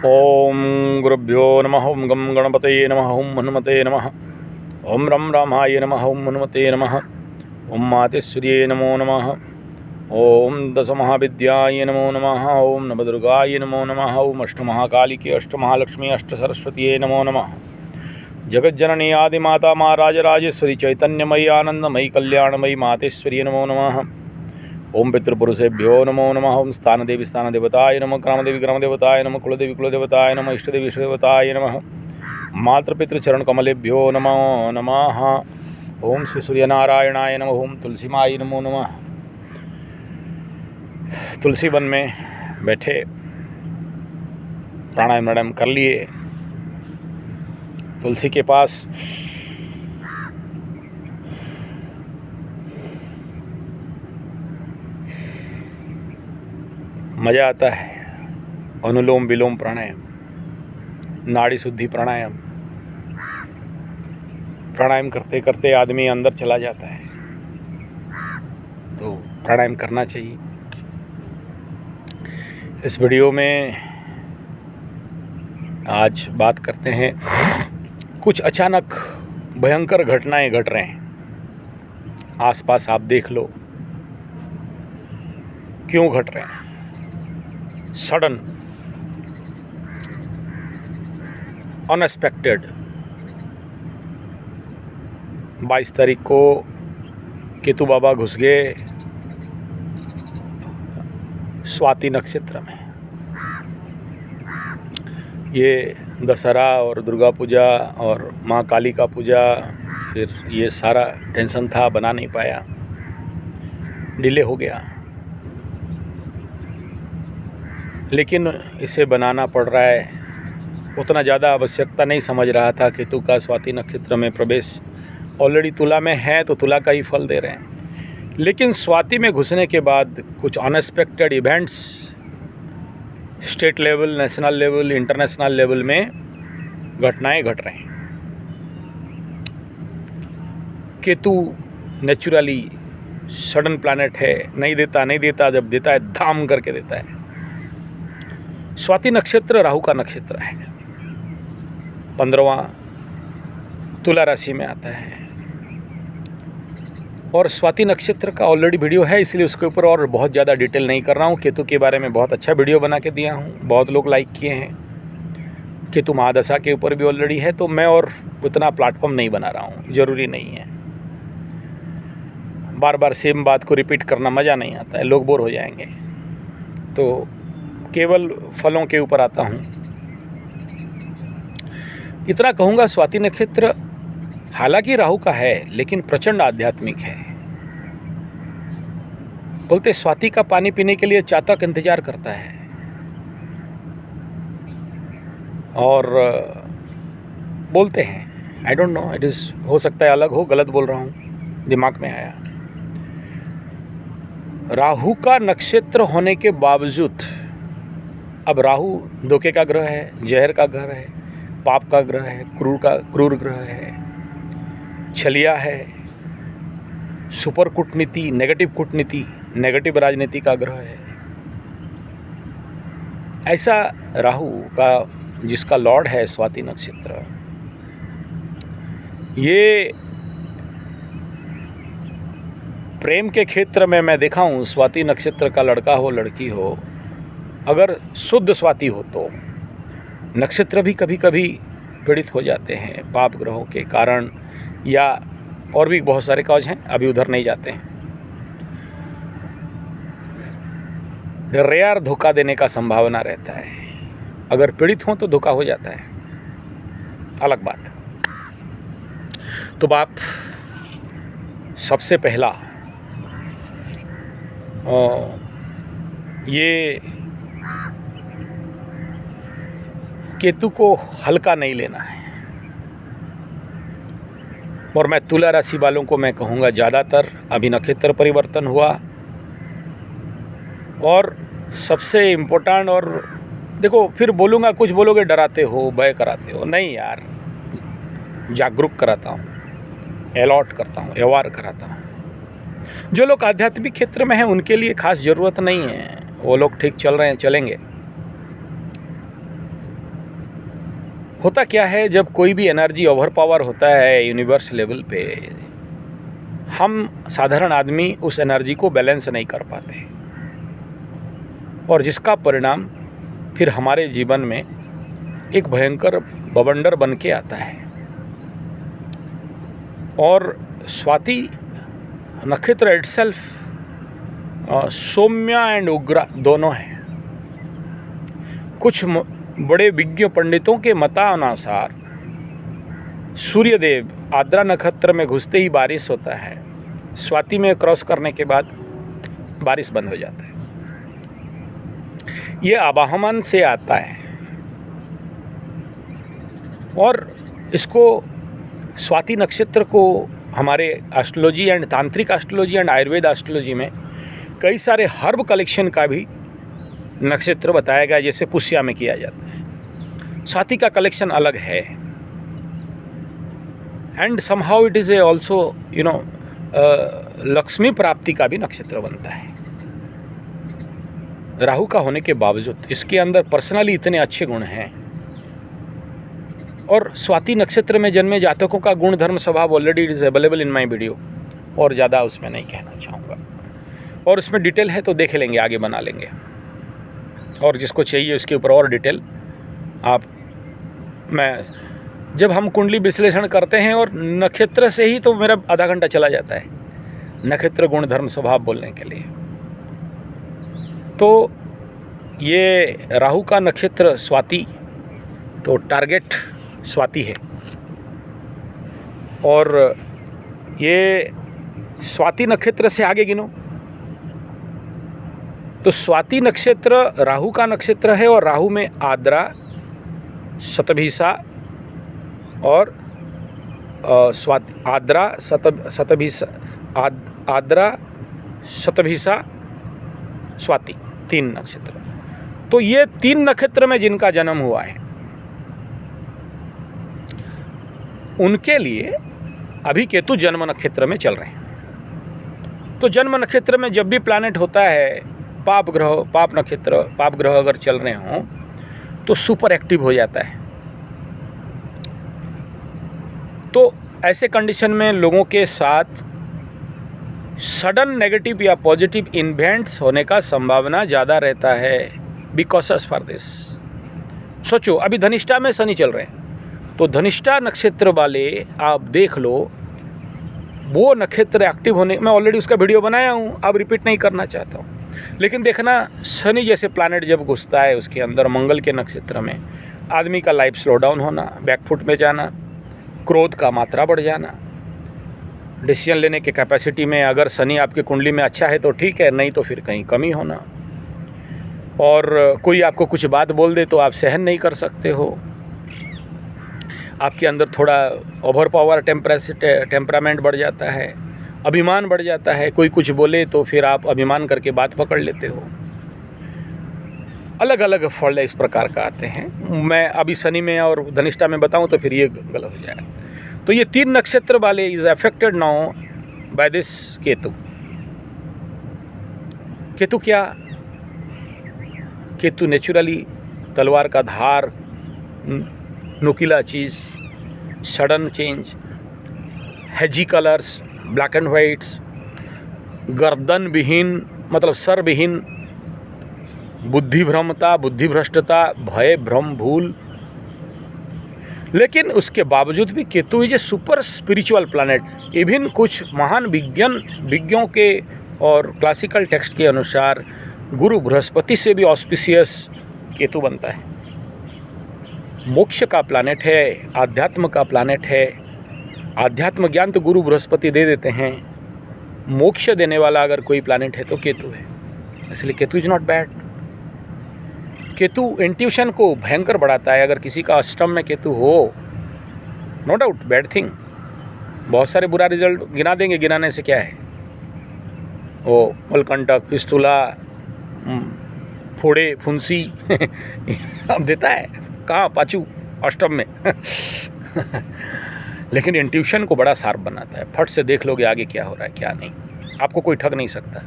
ओम गुरुभ्यो नमः। ओम गम गणपतये नमः। ओम हनुमते नमः। ओम रम रामाय नमः। ओम हनुमते नमः। ओम मातेश्वर्ये नमो नमः। ओम दशमहाविद्याय नमो नमः। ओम नवदुर्गाय नमो नमः। ओम अष्टमहाकालिके अष्टमहालक्ष्मी अष्टसरस्वतीये नमो नमः। जगज्जननी आदिमाता महाराजराजेश्वरी चैतन्यमयी आनंदमयी कल्याणमयी मातेश्वर्ये नमो नमः। ओम पितृपुरुषेभ्यो नमो नमः। ओम स्थानदेवी स्थानदेवताय नमः। ग्रामदेवी ग्रामदेवताय नमः। कुलदेवी कुलदेवताय नमः। इष्टदेवी इष्टदेवताय नमः। मातृपितृचरणकमलेभ्यो नमो नमः। ओम श्री सूर्यनारायणाय नमः। ओम तुलसी माई नमो नमः। तुलसी वन में बैठे प्राणायाम कर लिए। तुलसी के पास मज़ा आता है। अनुलोम विलोम प्राणायाम, नाड़ी शुद्धि प्राणायाम। प्राणायाम करते करते आदमी अंदर चला जाता है, तो प्राणायाम करना चाहिए। इस वीडियो में आज बात करते हैं, कुछ अचानक भयंकर घटनाएं घट रहे हैं आसपास, आप देख लो क्यों घट रहे हैं। Sudden, unexpected. 22 तारीख को केतु बाबा घुस गए स्वाति नक्षत्र में। ये दशहरा और दुर्गा पूजा और माँ काली का पूजा, फिर ये सारा टेंशन था, बना नहीं पाया, डिले हो गया। लेकिन इसे बनाना पड़ रहा है। उतना ज़्यादा आवश्यकता नहीं समझ रहा था। केतु का स्वाति नक्षत्र में प्रवेश ऑलरेडी तुला में है, तो तुला का ही फल दे रहे हैं। लेकिन स्वाति में घुसने के बाद कुछ unexpected events state level, national level, international level में घटनाएं घट रहे हैं। केतु नेचुरली सडन प्लैनेट है, नहीं देता, जब देता है धाम करके देता है। स्वाति नक्षत्र राहु का नक्षत्र है, 15वां तुला राशि में आता है। और स्वाति नक्षत्र का ऑलरेडी वीडियो है, इसलिए उसके ऊपर और बहुत ज़्यादा डिटेल नहीं कर रहा हूँ। केतु के बारे में बहुत अच्छा वीडियो बना के दिया हूँ, बहुत लोग लाइक किए हैं। केतु महादशा के ऊपर भी ऑलरेडी है, तो मैं और उतना प्लेटफॉर्म नहीं बना रहा हूँ, ज़रूरी नहीं है। बार बार सेम बात को रिपीट करना मज़ा नहीं आता है, लोग बोर हो जाएंगे। तो केवल फलों के ऊपर आता हूँ। इतना कहूँगा, स्वाति नक्षत्र हालांकि राहु का है, लेकिन प्रचंड आध्यात्मिक है। बोलते स्वाति का पानी पीने के लिए चातक इंतजार करता है। और बोलते हैं, I don't know, it is, हो सकता है अलग हो, गलत बोल रहा हूँ, दिमाग में आया। राहु का नक्षत्र होने के बावजूद, अब राहु धोखे का ग्रह है, जहर का ग्रह है, पाप का ग्रह है, क्रूर ग्रह है, छलिया है, सुपर कूटनीति, नेगेटिव कूटनीति, नेगेटिव राजनीति का ग्रह है। ऐसा राहु का, जिसका लॉर्ड है स्वाति नक्षत्र, ये प्रेम के क्षेत्र में मैं देखा हूँ, स्वाति नक्षत्र का लड़का हो लड़की हो, अगर शुद्ध स्वाति हो तो नक्षत्र भी कभी कभी पीड़ित हो जाते हैं पाप ग्रहों के कारण, या और भी बहुत सारे कॉज हैं, अभी उधर नहीं जाते हैं। रेयर धोखा देने का संभावना रहता है, अगर पीड़ित हों तो धोखा हो जाता है, अलग बात। तो बाप, सबसे पहला ये केतु को हल्का नहीं लेना है। और मैं तुला राशि वालों को मैं कहूँगा, ज़्यादातर अभी नक्षत्र परिवर्तन हुआ, और सबसे इम्पोर्टेंट, और देखो फिर बोलूँगा, कुछ बोलोगे डराते हो, भय कराते हो, नहीं यार, जागरूक कराता हूँ, अलर्ट करता हूँ, अवेयर कराता हूँ। जो लोग आध्यात्मिक क्षेत्र में हैं उनके लिए खास ज़रूरत नहीं है, वो लोग ठीक चल रहे हैं, चलेंगे। होता क्या है, जब कोई भी एनर्जी ओवर पावर होता है यूनिवर्स लेवल पे, हम साधारण आदमी उस एनर्जी को बैलेंस नहीं कर पाते, और जिसका परिणाम फिर हमारे जीवन में एक भयंकर बवंडर बन के आता है। और स्वाति नक्षत्र इटसेल्फ सौम्य एंड उग्र दोनों है। कुछ बड़े विज्ञ पंडितों के मतानुसार सूर्यदेव आद्रा नक्षत्र में घुसते ही बारिश होता है, स्वाति में क्रॉस करने के बाद बारिश बंद हो जाता है। ये आवाहमान से आता है, और इसको स्वाति नक्षत्र को हमारे एस्ट्रोलॉजी एंड तांत्रिक एस्ट्रोलॉजी एंड आयुर्वेद एस्ट्रोलॉजी में कई सारे हर्ब कलेक्शन का भी नक्षत्र बताया गया, जैसे पुष्या में किया जाता है। स्वाति का कलेक्शन अलग है, and somehow it is A also Lakshmi प्राप्ति का भी नक्षत्र बनता है। राहु का होने के बावजूद इसके अंदर पर्सनली इतने अच्छे गुण हैं। और स्वाति नक्षत्र में जन्मे जातकों का गुण धर्म स्वभाव already it is available in my video, और ज़्यादा उसमें नहीं कहना चाहूँगा, और उसमें डिटेल है तो देख लेंगे, आगे बना लेंगे। और जिसको चाहिए उसके ऊपर और डिटेल जब हम कुंडली विश्लेषण करते हैं और नक्षत्र से ही, तो मेरा आधा घंटा चला जाता है नक्षत्र गुण धर्म स्वभाव बोलने के लिए। तो ये राहु का नक्षत्र स्वाति, तो टारगेट स्वाति है। और ये स्वाति नक्षत्र से आगे गिनो तो स्वाति नक्षत्र राहु का नक्षत्र है, और राहु में आद्रा, शतभिषा और स्वाति, आद्रा शतभिषा स्वाति, 3 नक्षत्र। तो ये 3 नक्षत्र में जिनका जन्म हुआ है उनके लिए अभी केतु जन्म नक्षत्र में चल रहे हैं। तो जन्म नक्षत्र में जब भी प्लैनेट होता है, पाप ग्रह, पाप नक्षत्र, पाप ग्रह अगर चल रहे हों तो सुपर एक्टिव हो जाता है। तो ऐसे कंडीशन में लोगों के साथ सडन नेगेटिव या पॉजिटिव इवेंट्स होने का संभावना ज़्यादा रहता है। Be cautious for this. सोचो, अभी धनिष्ठा में शनि चल रहे हैं, तो धनिष्ठा नक्षत्र वाले आप देख लो, वो नक्षत्र एक्टिव होने, मैं ऑलरेडी उसका वीडियो बनाया हूँ, अब रिपीट नहीं करना चाहता हूँ, लेकिन देखना शनि जैसे प्लैनेट जब घुसता है उसके अंदर मंगल के नक्षत्र में, आदमी का लाइफ स्लो डाउन होना, बैकफुट में जाना, क्रोध का मात्रा बढ़ जाना, डिसीजन लेने के कैपेसिटी में अगर शनि आपकी कुंडली में अच्छा है तो ठीक है, नहीं तो फिर कहीं कमी होना, और कोई आपको कुछ बात बोल दे तो आप सहन नहीं कर सकते हो, आपके अंदर थोड़ा ओवर पावर टेम्परामेंट बढ़ जाता है, अभिमान बढ़ जाता है, कोई कुछ बोले तो फिर आप अभिमान करके बात पकड़ लेते हो। अलग अलग फल इस प्रकार का आते हैं। मैं अभी शनि में और धनिष्ठा में बताऊं तो फिर ये गलत हो जाएगा। तो ये 3 नक्षत्र वाले is affected now by this Ketu. Ketu क्या? केतु नेचुरली तलवार का धार, नुकीला चीज़, sudden change, hazy colours, black and whites, गर्दन विहीन मतलब सर विहीन, बुद्धिभ्रमता, बुद्धिभ्रष्टता, भय भ्रम भूल। लेकिन उसके बावजूद भी Ketu is a super spiritual planet. Even कुछ महान विज्ञों के और क्लासिकल टेक्स्ट के अनुसार गुरु बृहस्पति से भी ऑस्पिशियस केतु बनता है। मोक्ष का प्लैनेट है, आध्यात्म का प्लैनेट है। आध्यात्म ज्ञान तो गुरु बृहस्पति दे देते हैं, मोक्ष देने वाला अगर कोई प्लैनेट है तो केतु है। इसलिए Ketu is not bad. Ketu intuition को भयंकर बढ़ाता है। अगर किसी का अष्टम में केतु हो, नो डाउट बैड थिंग, बहुत सारे बुरा रिजल्ट गिना देंगे, गिनाने से क्या है। वो मलकंटक, फिस्तुला, फोड़े, फुंसी अब देता है, कहाँ पाचू अष्टम में लेकिन इंट्यूशन को बड़ा शार्प बनाता है। फट से देख लोगे आगे क्या हो रहा है क्या नहीं, आपको कोई ठग नहीं सकता।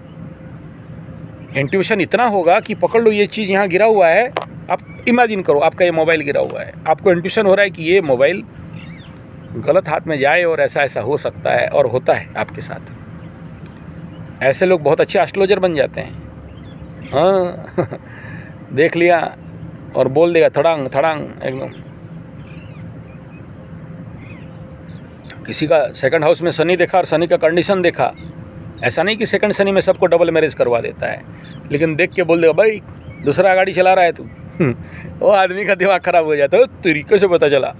इंट्यूशन इतना होगा कि पकड़ लो ये चीज़ यहाँ गिरा हुआ है, आप इमेजिन करो, आपका ये मोबाइल गिरा हुआ है, आपको इंट्यूशन हो रहा है कि ये मोबाइल गलत हाथ में जाए और ऐसा ऐसा हो सकता है, और होता है आपके साथ। ऐसे लोग बहुत अच्छे एस्ट्रोलॉजर बन जाते हैं। हाँ देख लिया और बोल देगा थड़ांग थड़ांग एकदम। किसी का सेकंड हाउस में शनि देखा और शनि का कंडीशन देखा, ऐसा नहीं कि सेकंड शनि में सबको डबल मैरिज करवा देता है, लेकिन देख के बोल देगा भाई दूसरा गाड़ी चला रहा है तू वो आदमी का दिमाग खराब हो जाता है, तरीके से पता चला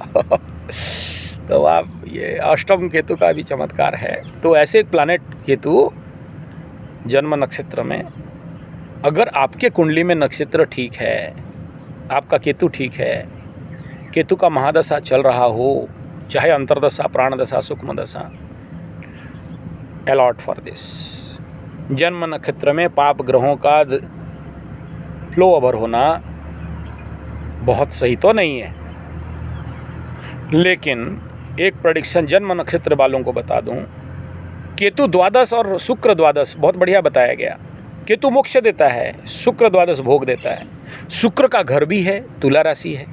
तो आप ये अष्टम केतु का भी चमत्कार है। तो ऐसे एक प्लैनेट केतु जन्म नक्षत्र में, अगर आपके कुंडली में नक्षत्र ठीक है, आपका केतु ठीक है, केतु का महादशा चल रहा हो, चाहे अंतरदशा, प्राणदशा, सूक्ष्म दशा, अलॉट फॉर दिस। जन्म नक्षत्र में पाप ग्रहों का फ्लो ओवर होना बहुत सही तो नहीं है, लेकिन एक प्रेडिक्शन जन्म नक्षत्र वालों को बता दूं, केतु द्वादश और शुक्र द्वादश बहुत बढ़िया बताया गया। केतु मोक्ष देता है, शुक्र द्वादश भोग देता है। शुक्र का घर भी है, तुला राशि है,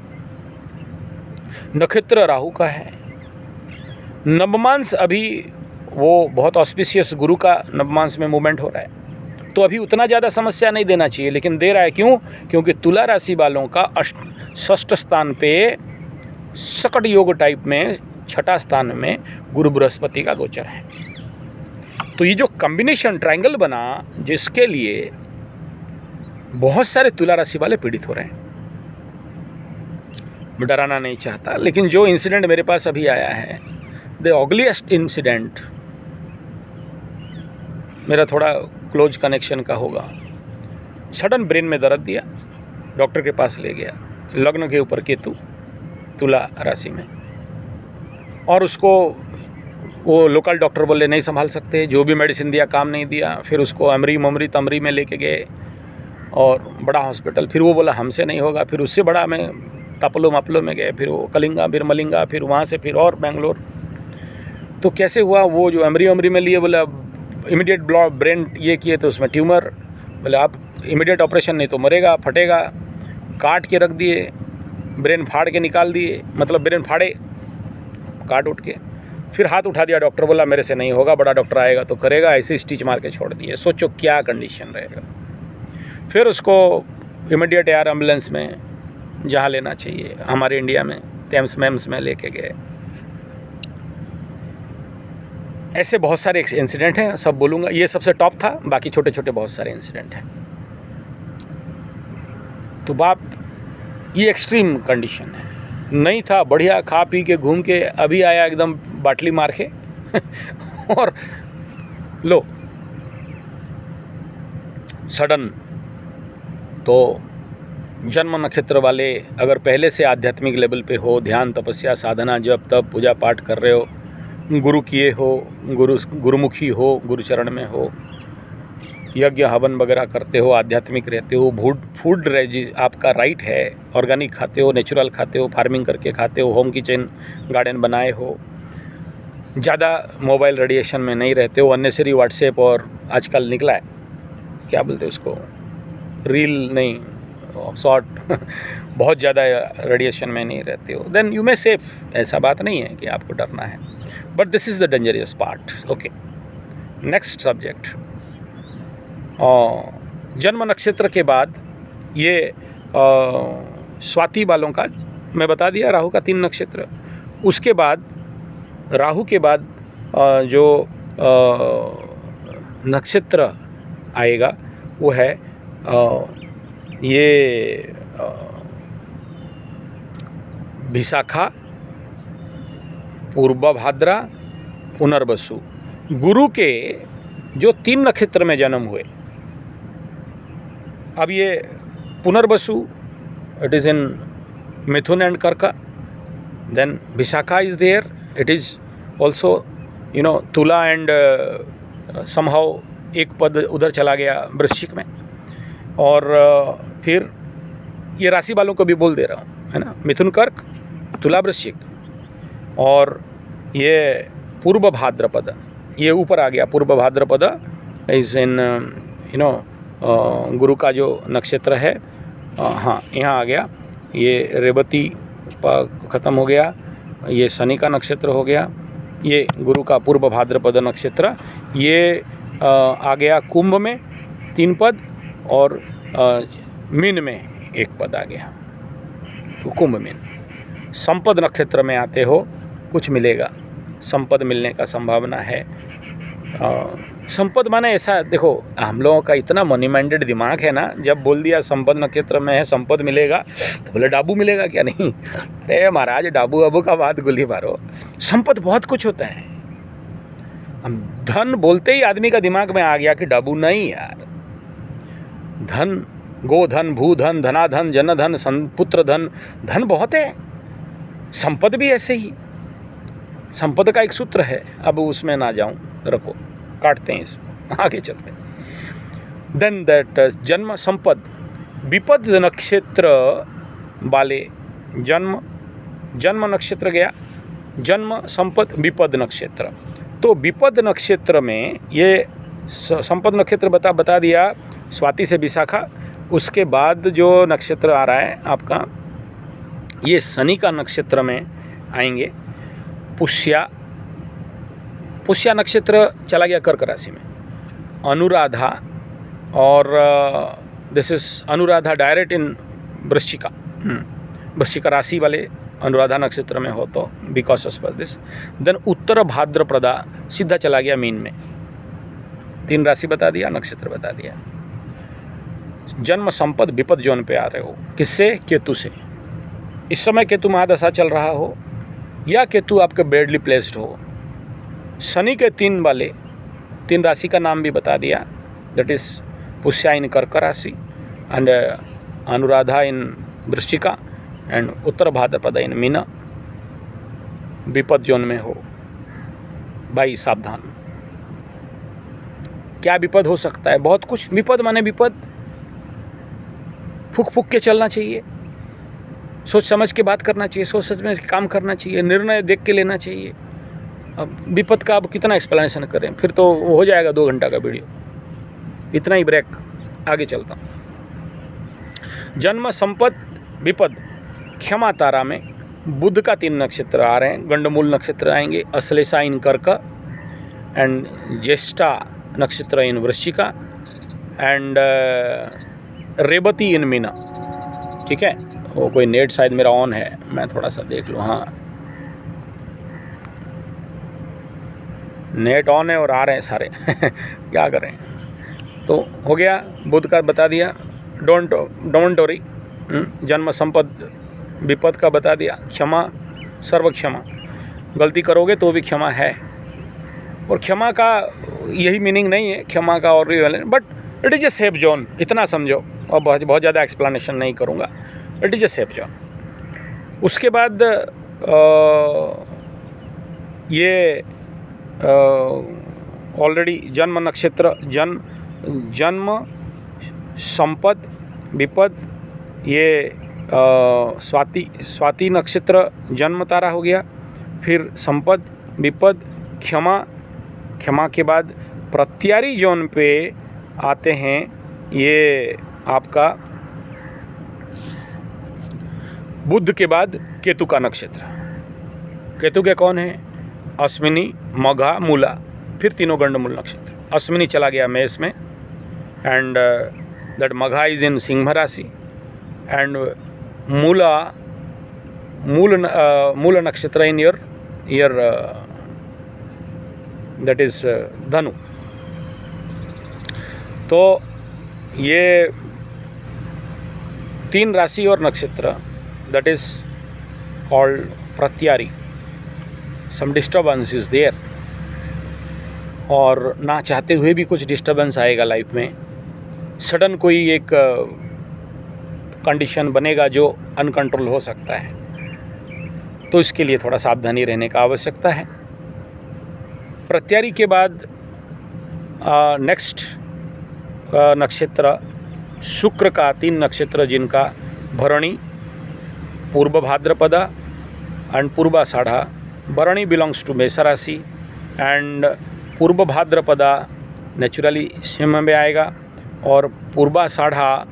नक्षत्र राहु का है, नवमांश अभी वो बहुत ऑस्पिशियस गुरु का नवमांश में मूवमेंट हो रहा है, तो अभी उतना ज़्यादा समस्या नहीं देना चाहिए, लेकिन दे रहा है। क्यों? क्योंकि तुला राशि वालों का षष्ठ स्थान पे सकट योग टाइप में छठा स्थान में गुरु बृहस्पति का गोचर है। तो ये जो कॉम्बिनेशन ट्रायंगल बना, जिसके लिए बहुत सारे तुला राशि वाले पीड़ित हो रहे हैं। मैं डराना नहीं चाहता, लेकिन जो इंसिडेंट मेरे पास अभी आया है, द ऑगलीस्ट इंसिडेंट, मेरा थोड़ा क्लोज कनेक्शन का होगा। सडन ब्रेन में दर्द दिया, डॉक्टर के पास ले गया, लग्न के ऊपर केतु तुला राशि में, और उसको वो लोकल डॉक्टर बोले नहीं संभाल सकते, जो भी मेडिसिन दिया काम नहीं दिया। फिर उसको अमरी ममरी तमरी में लेके गए और बड़ा हॉस्पिटल, फिर वो बोला हमसे नहीं होगा, फिर उससे बड़ा में तपलो मपलो में गए, फिर वो कलिंगा, फिर मलिंगा, फिर वहाँ से फिर और बेंगलोर। तो कैसे हुआ, वो जो अमरी में लिए बोला इमीडिएट ब्रेन ये किए तो उसमें ट्यूमर, बोले आप इमीडिएट ऑपरेशन नहीं तो मरेगा, फटेगा, काट के रख दिए, ब्रेन फाड़ के निकाल दिए, मतलब ब्रेन फाड़े काट उठ के, फिर हाथ उठा दिया, डॉक्टर बोला मेरे से नहीं होगा, बड़ा डॉक्टर आएगा तो करेगा, ऐसे स्टिच मार के छोड़ दिए। सोचो क्या कंडीशन रहेगा। फिर उसको इमीडिएट एयर एम्बुलेंस में जहाँ लेना चाहिए हमारे इंडिया में एम्स में लेके गए। ऐसे बहुत सारे इंसिडेंट हैं, सब बोलूँगा, ये सबसे टॉप था, बाकी छोटे छोटे बहुत सारे इंसिडेंट हैं। तो बाप ये एक्सट्रीम कंडीशन है, नहीं था बढ़िया खा पी के घूम के, अभी आया एकदम बाटली मार के और लो सडन। तो जन्म नक्षत्र वाले अगर पहले से आध्यात्मिक लेवल पे हो, ध्यान तपस्या साधना जप तप पूजा पाठ कर रहे हो, गुरु किए हो, गुरुमुखी हो, गुरुचरण में हो, यज्ञ हवन वगैरह करते हो, आध्यात्मिक रहते हो, फूड आपका राइट है, ऑर्गेनिक खाते हो, नेचुरल खाते हो, फार्मिंग करके खाते हो, होम किचन गार्डन बनाए हो, ज़्यादा मोबाइल रेडिएशन में नहीं रहते हो, अननेसरी व्हाट्सएप और आजकल निकला है क्या बोलते हैं उसको, रील नहीं शॉर्ट बहुत ज़्यादा रेडिएशन में नहीं रहते हो, देन यू मे सेफ। ऐसा बात नहीं है कि आपको डरना है, but this is the dangerous part. Okay, next subject. जन्म नक्षत्र के बाद ये स्वाति वालों का मैं बता दिया, राहु का 3 नक्षत्र। उसके बाद राहु के बाद जो नक्षत्र आएगा वो है ये विशाखा, पूर्वभाद्रा, पुनर्वसु। गुरु के जो 3 नक्षत्र में जन्म हुए, अब ये Punarvasu it is in Mithun and Kark, then Vishakha is there, it is also Tula and somehow एक पद उधर चला गया वृश्चिक में, और फिर ये राशि वालों को भी बोल दे रहा हूँ, है ना, मिथुन कर्क तुला वृश्चिक, और ये पूर्व भाद्रपद ये ऊपर आ गया। पूर्व भाद्रपद इज़ इन गुरु का जो नक्षत्र है हाँ यहाँ आ गया, ये रेवती ख़त्म हो गया, ये शनि का नक्षत्र हो गया, ये गुरु का पूर्व भाद्रपद नक्षत्र, ये आ गया कुंभ में 3 पद और मीन में 1 पद आ गया। तो कुंभ मीन संपद नक्षत्र में आते हो, कुछ मिलेगा, संपद मिलने का संभावना है। संपद माने ऐसा, देखो हम लोगों का इतना मनी माइंडेड दिमाग है ना, जब बोल दिया संपद नक्षत्र में है संपद मिलेगा तो बोले डाबू मिलेगा क्या? नहीं, अरे महाराज डाबू अबू का बात गुली मारो, संपद बहुत कुछ होता है। हम धन बोलते ही आदमी का दिमाग में आ गया कि डाबू नहीं यार, धन, गोधन, भूधन, धनाधन, जनधन, पुत्र धन, धन बहुत है, संपद भी ऐसे ही। संपद का एक सूत्र है, अब उसमें ना जाऊं, रखो, काटते हैं इसको, आगे चलते हैं। देन दैट जन्म संपद विपद नक्षत्र वाले, जन्म नक्षत्र गया, जन्म संपद विपद नक्षत्र। तो विपद नक्षत्र में ये संपद नक्षत्र बता दिया, स्वाति से विशाखा। उसके बाद जो नक्षत्र आ रहा है आपका, ये शनि का नक्षत्र में आएंगे। पुष्या नक्षत्र चला गया कर्क राशि में। अनुराधा, और दिस इज अनुराधा डायरेक्ट इन वृश्चिका, वृश्चिका राशि वाले अनुराधा नक्षत्र में हो तो बिकॉज ऑफ दिस। देन उत्तर भाद्रपदा सीधा चला गया मीन में। 3 राशि बता दिया, नक्षत्र बता दिया। जन्म संपद विपद जोन पे आ रहे हो, किससे? केतु से। इस समय केतु महादशा चल रहा हो या केतु आपके बैडली प्लेस्ड हो। शनि के 3 राशि का नाम भी बता दिया, दैट इज पुष्या इन कर्क राशि एंड अनुराधा इन वृश्चिका एंड उत्तर भाद्रपद इन मीना। विपद जोन में हो भाई, सावधान। क्या विपद हो सकता है? बहुत कुछ। विपद माने विपद, फूक फूक के चलना चाहिए, सोच समझ के बात करना चाहिए, सोच समझ के काम करना चाहिए, निर्णय देख के लेना चाहिए। अब विपद का अब कितना एक्सप्लेनेशन करें, फिर तो हो जाएगा 2 घंटा का वीडियो। इतना ही ब्रेक, आगे चलता हूँ। जन्म संपद विपद, क्षमा तारा में बुध का 3 नक्षत्र आ रहे हैं। गंडमूल नक्षत्र आएंगे, अश्लेषा इन कर्क एंड ज्येष्ठा नक्षत्र इन वृश्चिका एंड रेवती इन मीना। ठीक है, वो कोई नेट शायद मेरा ऑन है, मैं थोड़ा सा देख लूँ। हाँ, नेट ऑन है और आ रहे हैं सारे क्या करें। तो हो गया, बुध का बता दिया, डोंट वरी। जन्म संपद विपद का बता दिया। क्षमा, सर्व क्षमा, गलती करोगे तो भी क्षमा है। और क्षमा का यही मीनिंग नहीं है क्षमा का, और but it is a safe zone, इतना समझो। और बहुत ज़्यादा एक्सप्लेनेशन नहीं करूँगा, it is a safe zone. उसके बाद ये ऑलरेडी जन्म नक्षत्र, जन्म संपद विपद, ये स्वाति नक्षत्र जन्म तारा हो गया। फिर संपद विपद क्षमा के बाद प्रत्यारी जोन पे आते हैं। ये आपका बुध के बाद केतु का नक्षत्र। केतु के कौन है? अश्विनी, मघा, मूला, फिर तीनों गंडमूल नक्षत्र। अश्विनी चला गया मेष में and that Magha is in Simha rashi and मूल नक्षत्र इन योर दैट इज धनु। तो ये 3 राशि और नक्षत्र, that is called Pratyari. Some disturbance is there, और ना चाहते हुए भी कुछ डिस्टर्बेंस आएगा लाइफ में। सडन कोई एक कंडीशन बनेगा जो अनकंट्रोल हो सकता है, तो इसके लिए थोड़ा सावधानी रहने का आवश्यकता है। प्रत्यारी के बाद नेक्स्ट नक्षत्र शुक्र का 3 नक्षत्र, जिनका भरणी, पूर्व भाद्रपदा एंड पूर्वाषाढ़ा। भरणी बिलोंग्स टू मेष राशि एंड पूर्व भाद्रपदा नेचुरली सिंह में आएगा, और पूर्वाषाढ़ा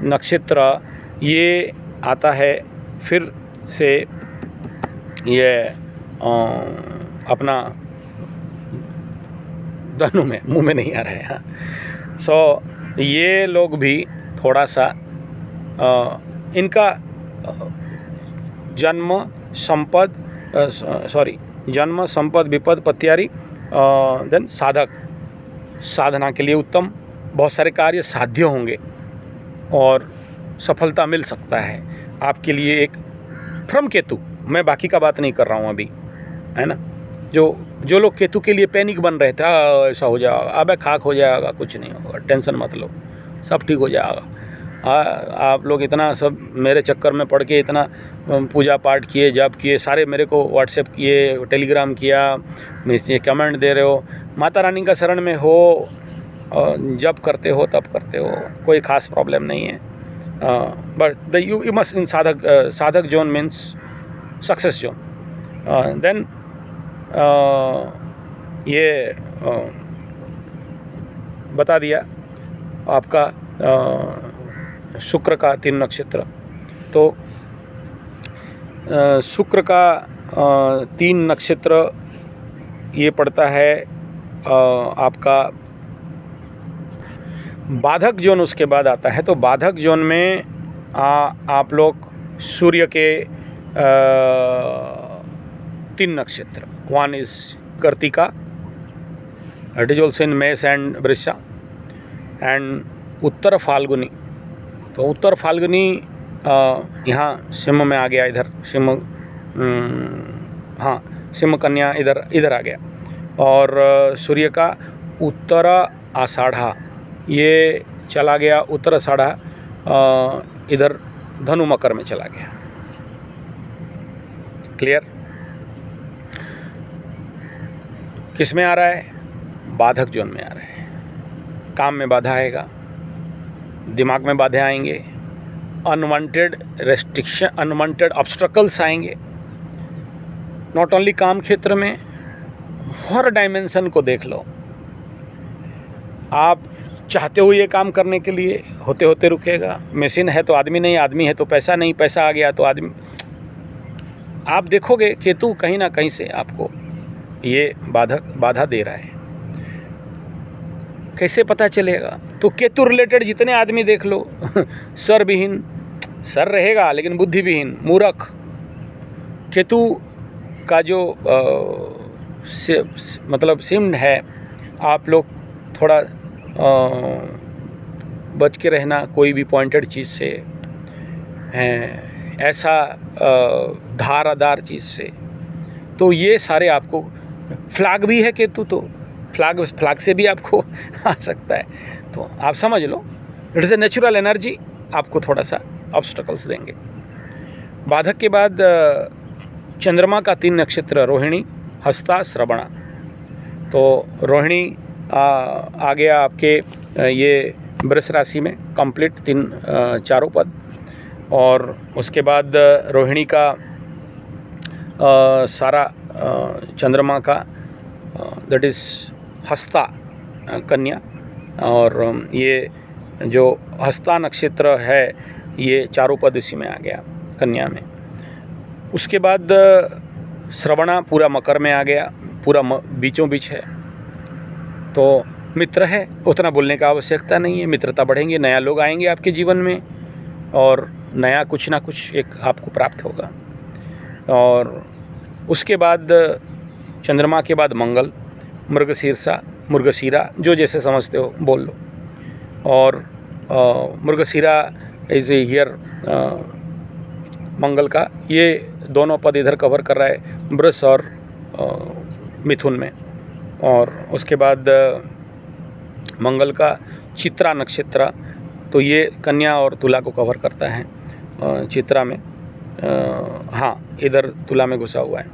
नक्षत्र ये आता है फिर से ये अपना धनु में, मुंह में नहीं आ रहा है। हाँ, सो ये लोग भी थोड़ा सा इनका जन्म संपद विपद पत्यारी, देन साधना के लिए उत्तम, बहुत सारे कार्य साध्य होंगे और सफलता मिल सकता है आपके लिए। एक फ्रॉम केतु, मैं बाकी का बात नहीं कर रहा हूँ अभी, है ना। जो लोग केतु के लिए पैनिक बन रहे थे, ऐसा हो जाएगा, अबे खाक हो जाएगा, कुछ नहीं होगा, टेंशन मत लो, सब ठीक हो जाएगा। आप लोग इतना सब मेरे चक्कर में पड़ के इतना पूजा पाठ किए, जप किए, सारे मेरे को व्हाट्सएप किए, टेलीग्राम किया, ये कमेंट दे रहे हो, माता रानी का शरण में हो, जप करते हो, तब करते हो, कोई ख़ास प्रॉब्लम नहीं है। बट यू मस्ट इन साधक zone means success zone. Then ये बता दिया आपका शुक्र का 3 नक्षत्र। तो शुक्र का 3 नक्षत्र ये पड़ता है आपका बाधक जोन, उसके बाद आता है। तो बाधक जोन में आप लोग सूर्य के 3 नक्षत्र, one is Krittika, it is also in Mesh and Vrusha, and उत्तर फाल्गुनी। तो उत्तर फाल्गुनी यहाँ सिंह में आ गया, इधर सिंह, हाँ सिंह कन्या इधर आ गया। और सूर्य का उत्तर आषाढ़ा ये चला गया, उत्तर आषाढ़ा इधर धनु मकर में चला गया। क्लियर? किस में आ रहा है? बाधक जोन में आ रहा है। काम में बाधा आएगा, दिमाग में बाधा आएंगे, अनवांटेड रेस्ट्रिक्शन, अनवांटेड ऑब्स्ट्रकल्स आएंगे। नॉट ओनली काम क्षेत्र में, हर डायमेंशन को देख लो। आप चाहते हो ये काम करने के लिए, होते होते रुकेगा। मशीन है तो आदमी नहीं, आदमी है तो पैसा नहीं, पैसा आ गया तो आदमी। आप देखोगे केतु कहीं ना कहीं से आपको ये बाधा दे रहा है। कैसे पता चलेगा? तो केतु रिलेटेड जितने आदमी देख लो सर विहीन, सर रहेगा लेकिन बुद्धि विहीन, मूर्ख। केतु का जो मतलब सिम्ड है, आप लोग थोड़ा बच के रहना कोई भी पॉइंटेड चीज़ से, ऐसा धारादार चीज़ से। तो ये सारे आपको, फ्लैग भी है केतु, तो फ्लैग से भी आपको आ सकता है। तो आप समझ लो, it is a natural energy, आपको थोड़ा सा ऑब्स्टकल्स देंगे। बाधक के बाद चंद्रमा का 3 नक्षत्र, रोहिणी, हस्ता, श्रवणा। तो रोहिणी आ गया आपके ये वृष राशि में कंप्लीट, 4 पद। और उसके बाद रोहिणी का सारा चंद्रमा का दैट इज़ हस्ता कन्या, और ये जो हस्ता नक्षत्र है ये 4 पद इसी में आ गया, कन्या में। उसके बाद श्रवणा पूरा मकर में आ गया, पूरा बीचों बीच है। तो मित्र है, उतना बोलने का आवश्यकता नहीं है, मित्रता बढ़ेंगे, नया लोग आएंगे आपके जीवन में, और नया कुछ ना कुछ एक आपको प्राप्त होगा। और उसके बाद चंद्रमा के बाद मंगल, मृगशीरा, जो जैसे समझते हो बोल लो। और मृगशीरा इज हियर, मंगल का ये दोनों पद इधर कवर कर रहा है, वृष और मिथुन में। और उसके बाद मंगल का चित्रा नक्षत्र, तो ये कन्या और तुला को कवर करता है, चित्रा में, हाँ इधर तुला में घुसा हुआ है।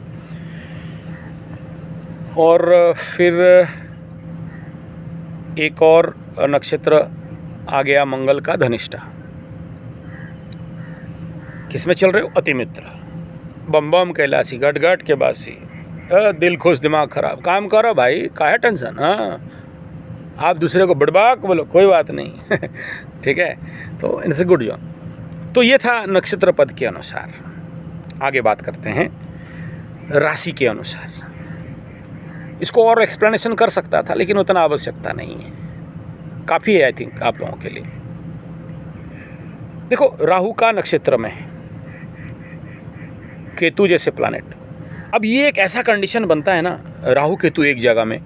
और फिर एक और नक्षत्र आ गया मंगल का, धनिष्ठा। किस में चल रहे हो? अतिमित्र, बम बम कैलाशी, गट गट के बासी, दिल खुश दिमाग खराब। काम करो भाई, काहे टेंशन? हाँ, आप दूसरे को बड़बाक बोलो, कोई बात नहीं ठीक है। तो इनसे गुड जोन। तो ये था नक्षत्र पद के अनुसार। आगे बात करते हैं राशि के अनुसार। इसको और एक्सप्लेनेशन कर सकता था, लेकिन उतना आवश्यकता नहीं है, काफ़ी है आई थिंक आप लोगों के लिए। देखो, राहु का नक्षत्र में है, केतु जैसे प्लैनेट। अब ये एक ऐसा कंडीशन बनता है ना, राहु केतु एक जगह में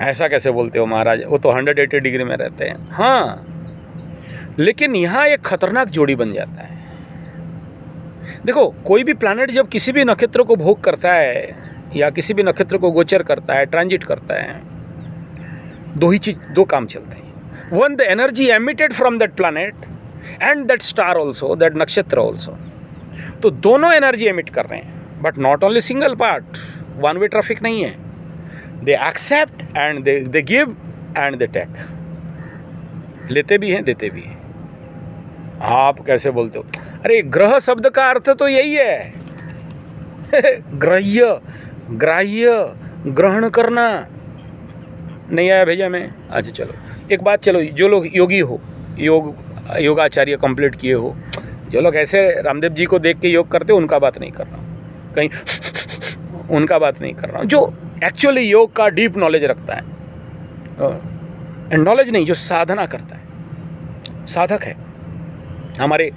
ऐसा कैसे बोलते हो महाराज, वो तो 180 डिग्री में रहते हैं। हाँ, लेकिन यहाँ एक खतरनाक जोड़ी बन जाता है। देखो, कोई भी प्लैनेट जब किसी भी नक्षत्र को भोग करता है या किसी भी नक्षत्र को गोचर करता है, ट्रांजिट करता है, दो काम चलते हैं। One, the energy emitted from that planet and that star also, that नक्षत्र ऑल्सो। तो दोनों एनर्जी एमिट कर रहे हैं, but not only single part, one way traffic नहीं है। They accept and they give and they take, लेते भी हैं देते भी हैं। आप कैसे बोलते हो? अरे ग्रह शब्द का अर्थ तो यही है ग्राह्य, ग्रहण करना। नहीं आया भेजा मैं? अच्छा चलो, एक बात, चलो जो लोग योगी हो, योगाचार्य कंप्लीट किए हो, जो लोग ऐसे रामदेव जी को देख के योग करते हो, उनका बात नहीं कर रहा हूँ कहीं उनका बात नहीं कर रहा हूँ। जो एक्चुअली योग का डीप नॉलेज रखता है, एंड नॉलेज नहीं, जो साधना करता है, साधक है हमारे।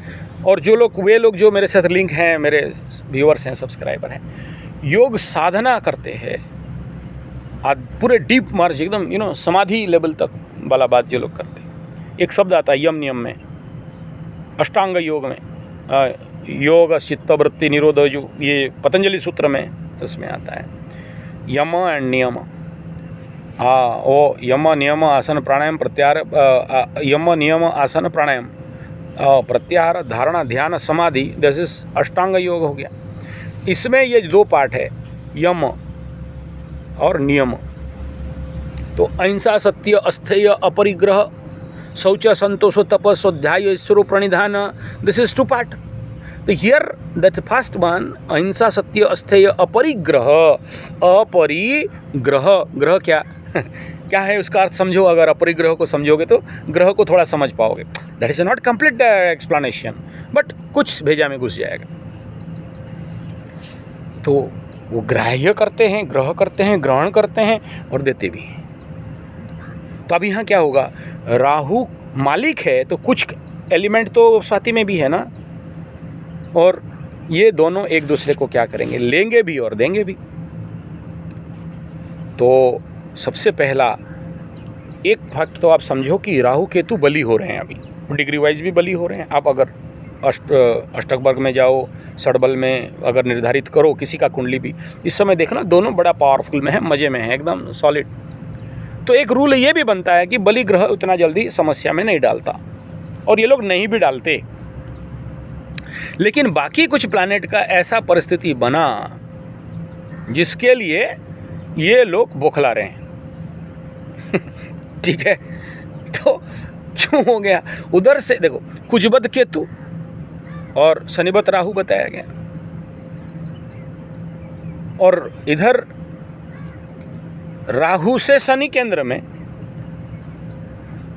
और जो लोग, वे लोग जो मेरे साथ लिंक हैं, मेरे व्यूअर्स हैं, सब्सक्राइबर हैं, योग साधना करते हैं, आज पूरे डीप मार्च एकदम समाधि लेवल तक वाला बात जो लोग करते हैं। एक शब्द आता है यम नियम में, अष्टांग योग में, योग चित्तवृत्ति निरोध, जो ये पतंजलि सूत्र में, तो उसमें आता है यम एंड नियम। वो यम नियम आसन प्राणायाम प्रत्याहार, यम नियम आसन प्राणायाम प्रत्याहार धारणा ध्यान समाधि, दिस इज अष्टांग योग हो गया। इसमें ये दो पार्ट है, यम और नियम। तो अहिंसा, सत्य, अस्थेय, अपरिग्रह, शौच, संतोष, तप, स्वाध्याय, ईश्वर प्रणिधान, दिस इज टू पार्ट। तो हियर दैट फर्स्ट वन, अहिंसा, सत्य, अस्थेय, अपरिग्रह। अपरिग्रह, ग्रह क्या क्या है उसका अर्थ समझो। अगर अपरिग्रह को समझोगे तो ग्रह को थोड़ा समझ पाओगे। That is not complete explanation, but कुछ भेजा में घुस जाएगा। तो वो ग्राह्य करते हैं, ग्रह करते हैं, ग्रहण करते हैं और देते भी हैं। तो अब यहाँ क्या होगा, राहु मालिक है तो कुछ एलिमेंट तो स्वाति में भी है ना, और ये दोनों एक दूसरे को क्या करेंगे, लेंगे भी और देंगे भी। तो सबसे पहला एक फैक्ट तो आप समझो कि राहु केतु बली हो रहे हैं, अभी डिग्री वाइज भी बली हो रहे हैं। आप अगर अष्टक वर्ग में जाओ, षडबल में अगर निर्धारित करो किसी का कुंडली भी, इस समय देखना दोनों बड़ा पावरफुल में है, मज़े में है, एकदम सॉलिड। तो एक रूल ये भी बनता है कि बलि ग्रह उतना जल्दी समस्या में नहीं डालता, और ये लोग नहीं भी डालते। लेकिन बाकी कुछ प्लैनेट का ऐसा परिस्थिति बना जिसके लिए ये लोग बौखला रहे हैं ठीक है, तो क्यों हो गया? उधर से देखो, कुजबद केतु और शनिबत राहु बताया गया, और इधर राहु से शनि केंद्र में,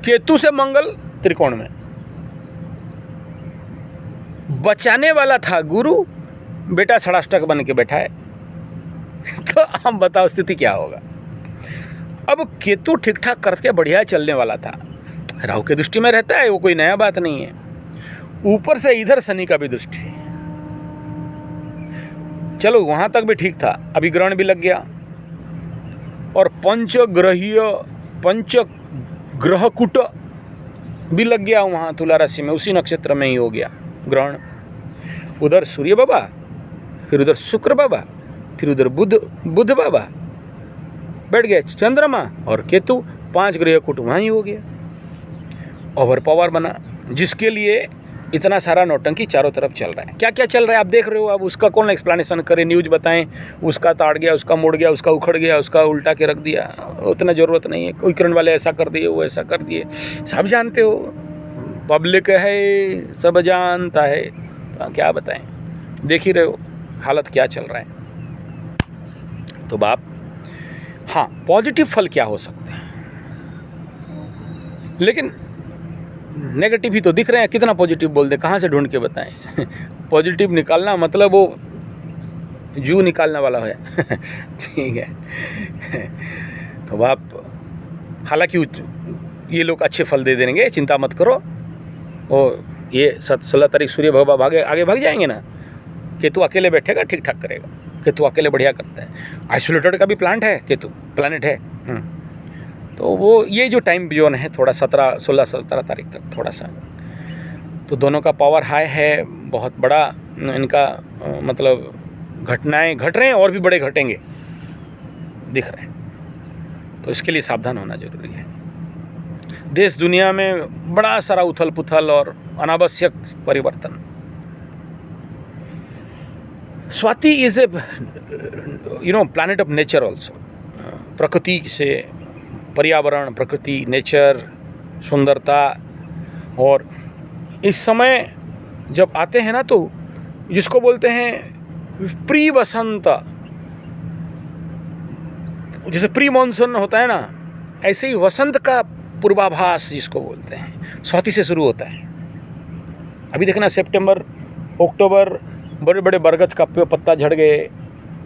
केतु से मंगल त्रिकोण में। बचाने वाला था गुरु, बेटा षडाष्टक बन के बैठा है तो आप बताओ स्थिति क्या होगा। अब केतु ठीक ठाक करके बढ़िया चलने वाला था, राहु की दृष्टि में रहता है, वो कोई नया बात नहीं है। ऊपर से इधर शनि का भी दृष्टि, चलो वहां तक भी ठीक था, अभी ग्रहण भी लग गया, और पंचग्रहकुट भी लग गया वहाँ तुला राशि में, उसी नक्षत्र में ही हो गया ग्रहण। उधर सूर्य बाबा, फिर उधर शुक्र बाबा, फिर उधर बुध बाबा बैठ गए, चंद्रमा और केतु, 5 ग्रहकुट वहाँ ही हो गया। ओवर पावर बना, जिसके लिए इतना सारा नौटंकी चारों तरफ चल रहा है। क्या क्या चल रहा है आप देख रहे हो। अब उसका कौन एक्सप्लेनेशन करे, न्यूज़ बताएं, उसका ताड़ गया, उसका मुड़ गया, उसका उखड़ गया, उसका उल्टा के रख दिया, उतना ज़रूरत नहीं है। कोई किरण वाले ऐसा कर दिए, वो ऐसा कर दिए, सब जानते हो, पब्लिक है, सब जानता है, तो क्या बताएं, देख ही रहे हो हालत क्या चल रहा है। तो बाप, हाँ, पॉजिटिव फल क्या हो सकते हैं, लेकिन नेगेटिव ही तो दिख रहे हैं, कितना पॉजिटिव बोल दे, कहाँ से ढूंढ के बताएं। पॉजिटिव निकालना मतलब वो जू निकालने वाला है। ठीक है। तो आप हालांकि ये लोग अच्छे फल दे देंगे, चिंता मत करो। और ये 16 तारीख सूर्य भगवान आगे भाग जाएंगे ना, केतु अकेले बैठेगा, ठीक ठाक करेगा। केतु अकेले बढ़िया करता है। आइसोलेटेड का भी प्लांट है केतु, प्लानट है। तो वो ये जो टाइम जोन है थोड़ा 16-17 तारीख तक थोड़ा सा, तो दोनों का पावर हाई है, बहुत बड़ा इनका मतलब घटनाएं घट रहे हैं और भी बड़े घटेंगे दिख रहे हैं। तो इसके लिए सावधान होना जरूरी है। देश दुनिया में बड़ा सारा उथल पुथल और अनावश्यक परिवर्तन। Swati is a planet of nature also. प्रकृति से, पर्यावरण, प्रकृति, नेचर, सुंदरता। और इस समय जब आते हैं ना, तो जिसको बोलते हैं प्री बसंत, जैसे प्री मॉनसून होता है ना, ऐसे ही वसंत का पूर्वाभास जिसको बोलते हैं, स्वाति से शुरू होता है। अभी देखना सितंबर, अक्टूबर बड़े बड़े बरगद का पत्ता झड़ गए,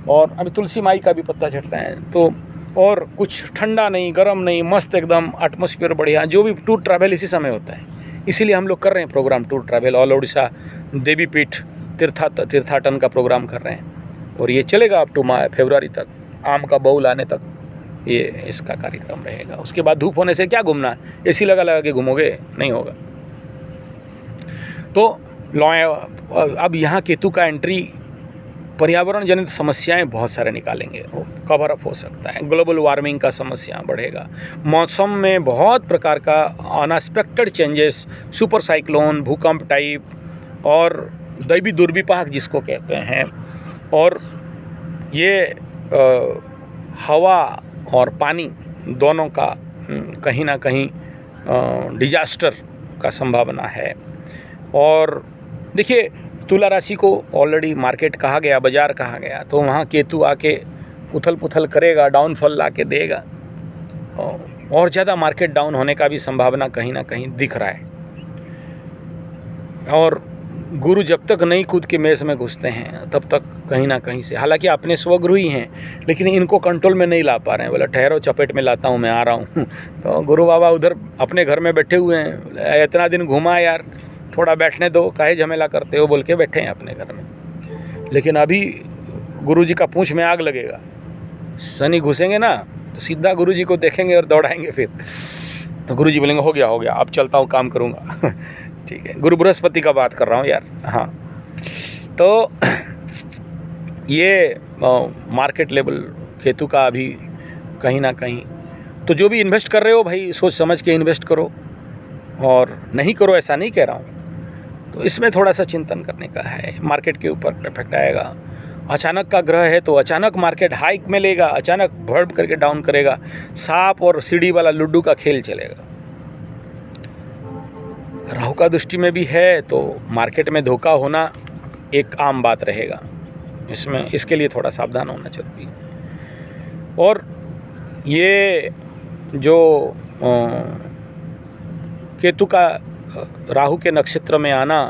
और अभी तुलसी माई का भी पत्ता झड़ रहा है। तो और कुछ ठंडा नहीं, गर्म नहीं, मस्त एकदम एटमॉस्फेयर बढ़िया। जो भी टूर ट्रैवल इसी समय होता है, इसीलिए हम लोग कर रहे हैं program tour travel. All Orissa देवी पीठ तीर्थाटन का प्रोग्राम कर रहे हैं, और ये चलेगा अप टू फरवरी तक, आम का बउल आने तक ये इसका कार्यक्रम रहेगा। उसके बाद धूप होने से क्या घूमना, एसी लगा के घूमोगे, नहीं होगा। तो अब यहाँ केतु का एंट्री पर्यावरण जनित समस्याएं बहुत सारे निकालेंगे, कवर अप हो सकता है। ग्लोबल वार्मिंग का समस्या बढ़ेगा, मौसम में बहुत प्रकार का अनएक्सपेक्टेड चेंजेस, सुपर साइक्लोन, भूकंप टाइप, और दैवी दुर्विपाक जिसको कहते हैं। और ये हवा और पानी दोनों का कहीं ना कहीं डिजास्टर का संभावना है। और देखिए, तुला राशि को ऑलरेडी मार्केट कहा गया, बाजार कहा गया, तो वहाँ केतु आके उथल पुथल करेगा, डाउनफॉल ला के देगा, और ज़्यादा मार्केट डाउन होने का भी संभावना कहीं ना कहीं दिख रहा है। और गुरु जब तक नहीं खुद के मेष में घुसते हैं तब तक कहीं ना कहीं से, हालांकि अपने स्वगुरु ही हैं, लेकिन इनको कंट्रोल में नहीं ला पा रहे हैं। बोला ठहरो, चपेट में लाता हूँ, मैं आ रहा हूँ। तो गुरु बाबा उधर अपने घर में बैठे हुए हैं, इतना दिन घुमा यार, थोड़ा बैठने दो, काहे झमेला करते हो, बोल के बैठे हैं अपने घर में। लेकिन अभी गुरु जी का पूंछ में आग लगेगा, शनि घुसेंगे ना, तो सीधा गुरु जी को देखेंगे और दौड़ाएंगे फिर। तो गुरु जी बोलेंगे हो गया, अब चलता हूँ, काम करूँगा। ठीक है, गुरु बृहस्पति का बात कर रहा हूँ यार। हाँ, तो ये मार्केट लेवल केतु का अभी कहीं ना कहीं, तो जो भी इन्वेस्ट कर रहे हो भाई, सोच समझ के इन्वेस्ट करो, और नहीं करो ऐसा नहीं कह रहा हूँ। तो इसमें थोड़ा सा चिंतन करने का है। मार्केट के ऊपर इफेक्ट आएगा, अचानक का ग्रह है तो अचानक मार्केट हाइक में लेगा, अचानक भर्ब करके डाउन करेगा। सांप और सीढ़ी वाला लूडो का खेल चलेगा। राहु का दृष्टि में भी है, तो मार्केट में धोखा होना एक आम बात रहेगा। इसके लिए थोड़ा सावधान होना जरूरी है। और ये जो केतु का राहु के नक्षत्र में आना,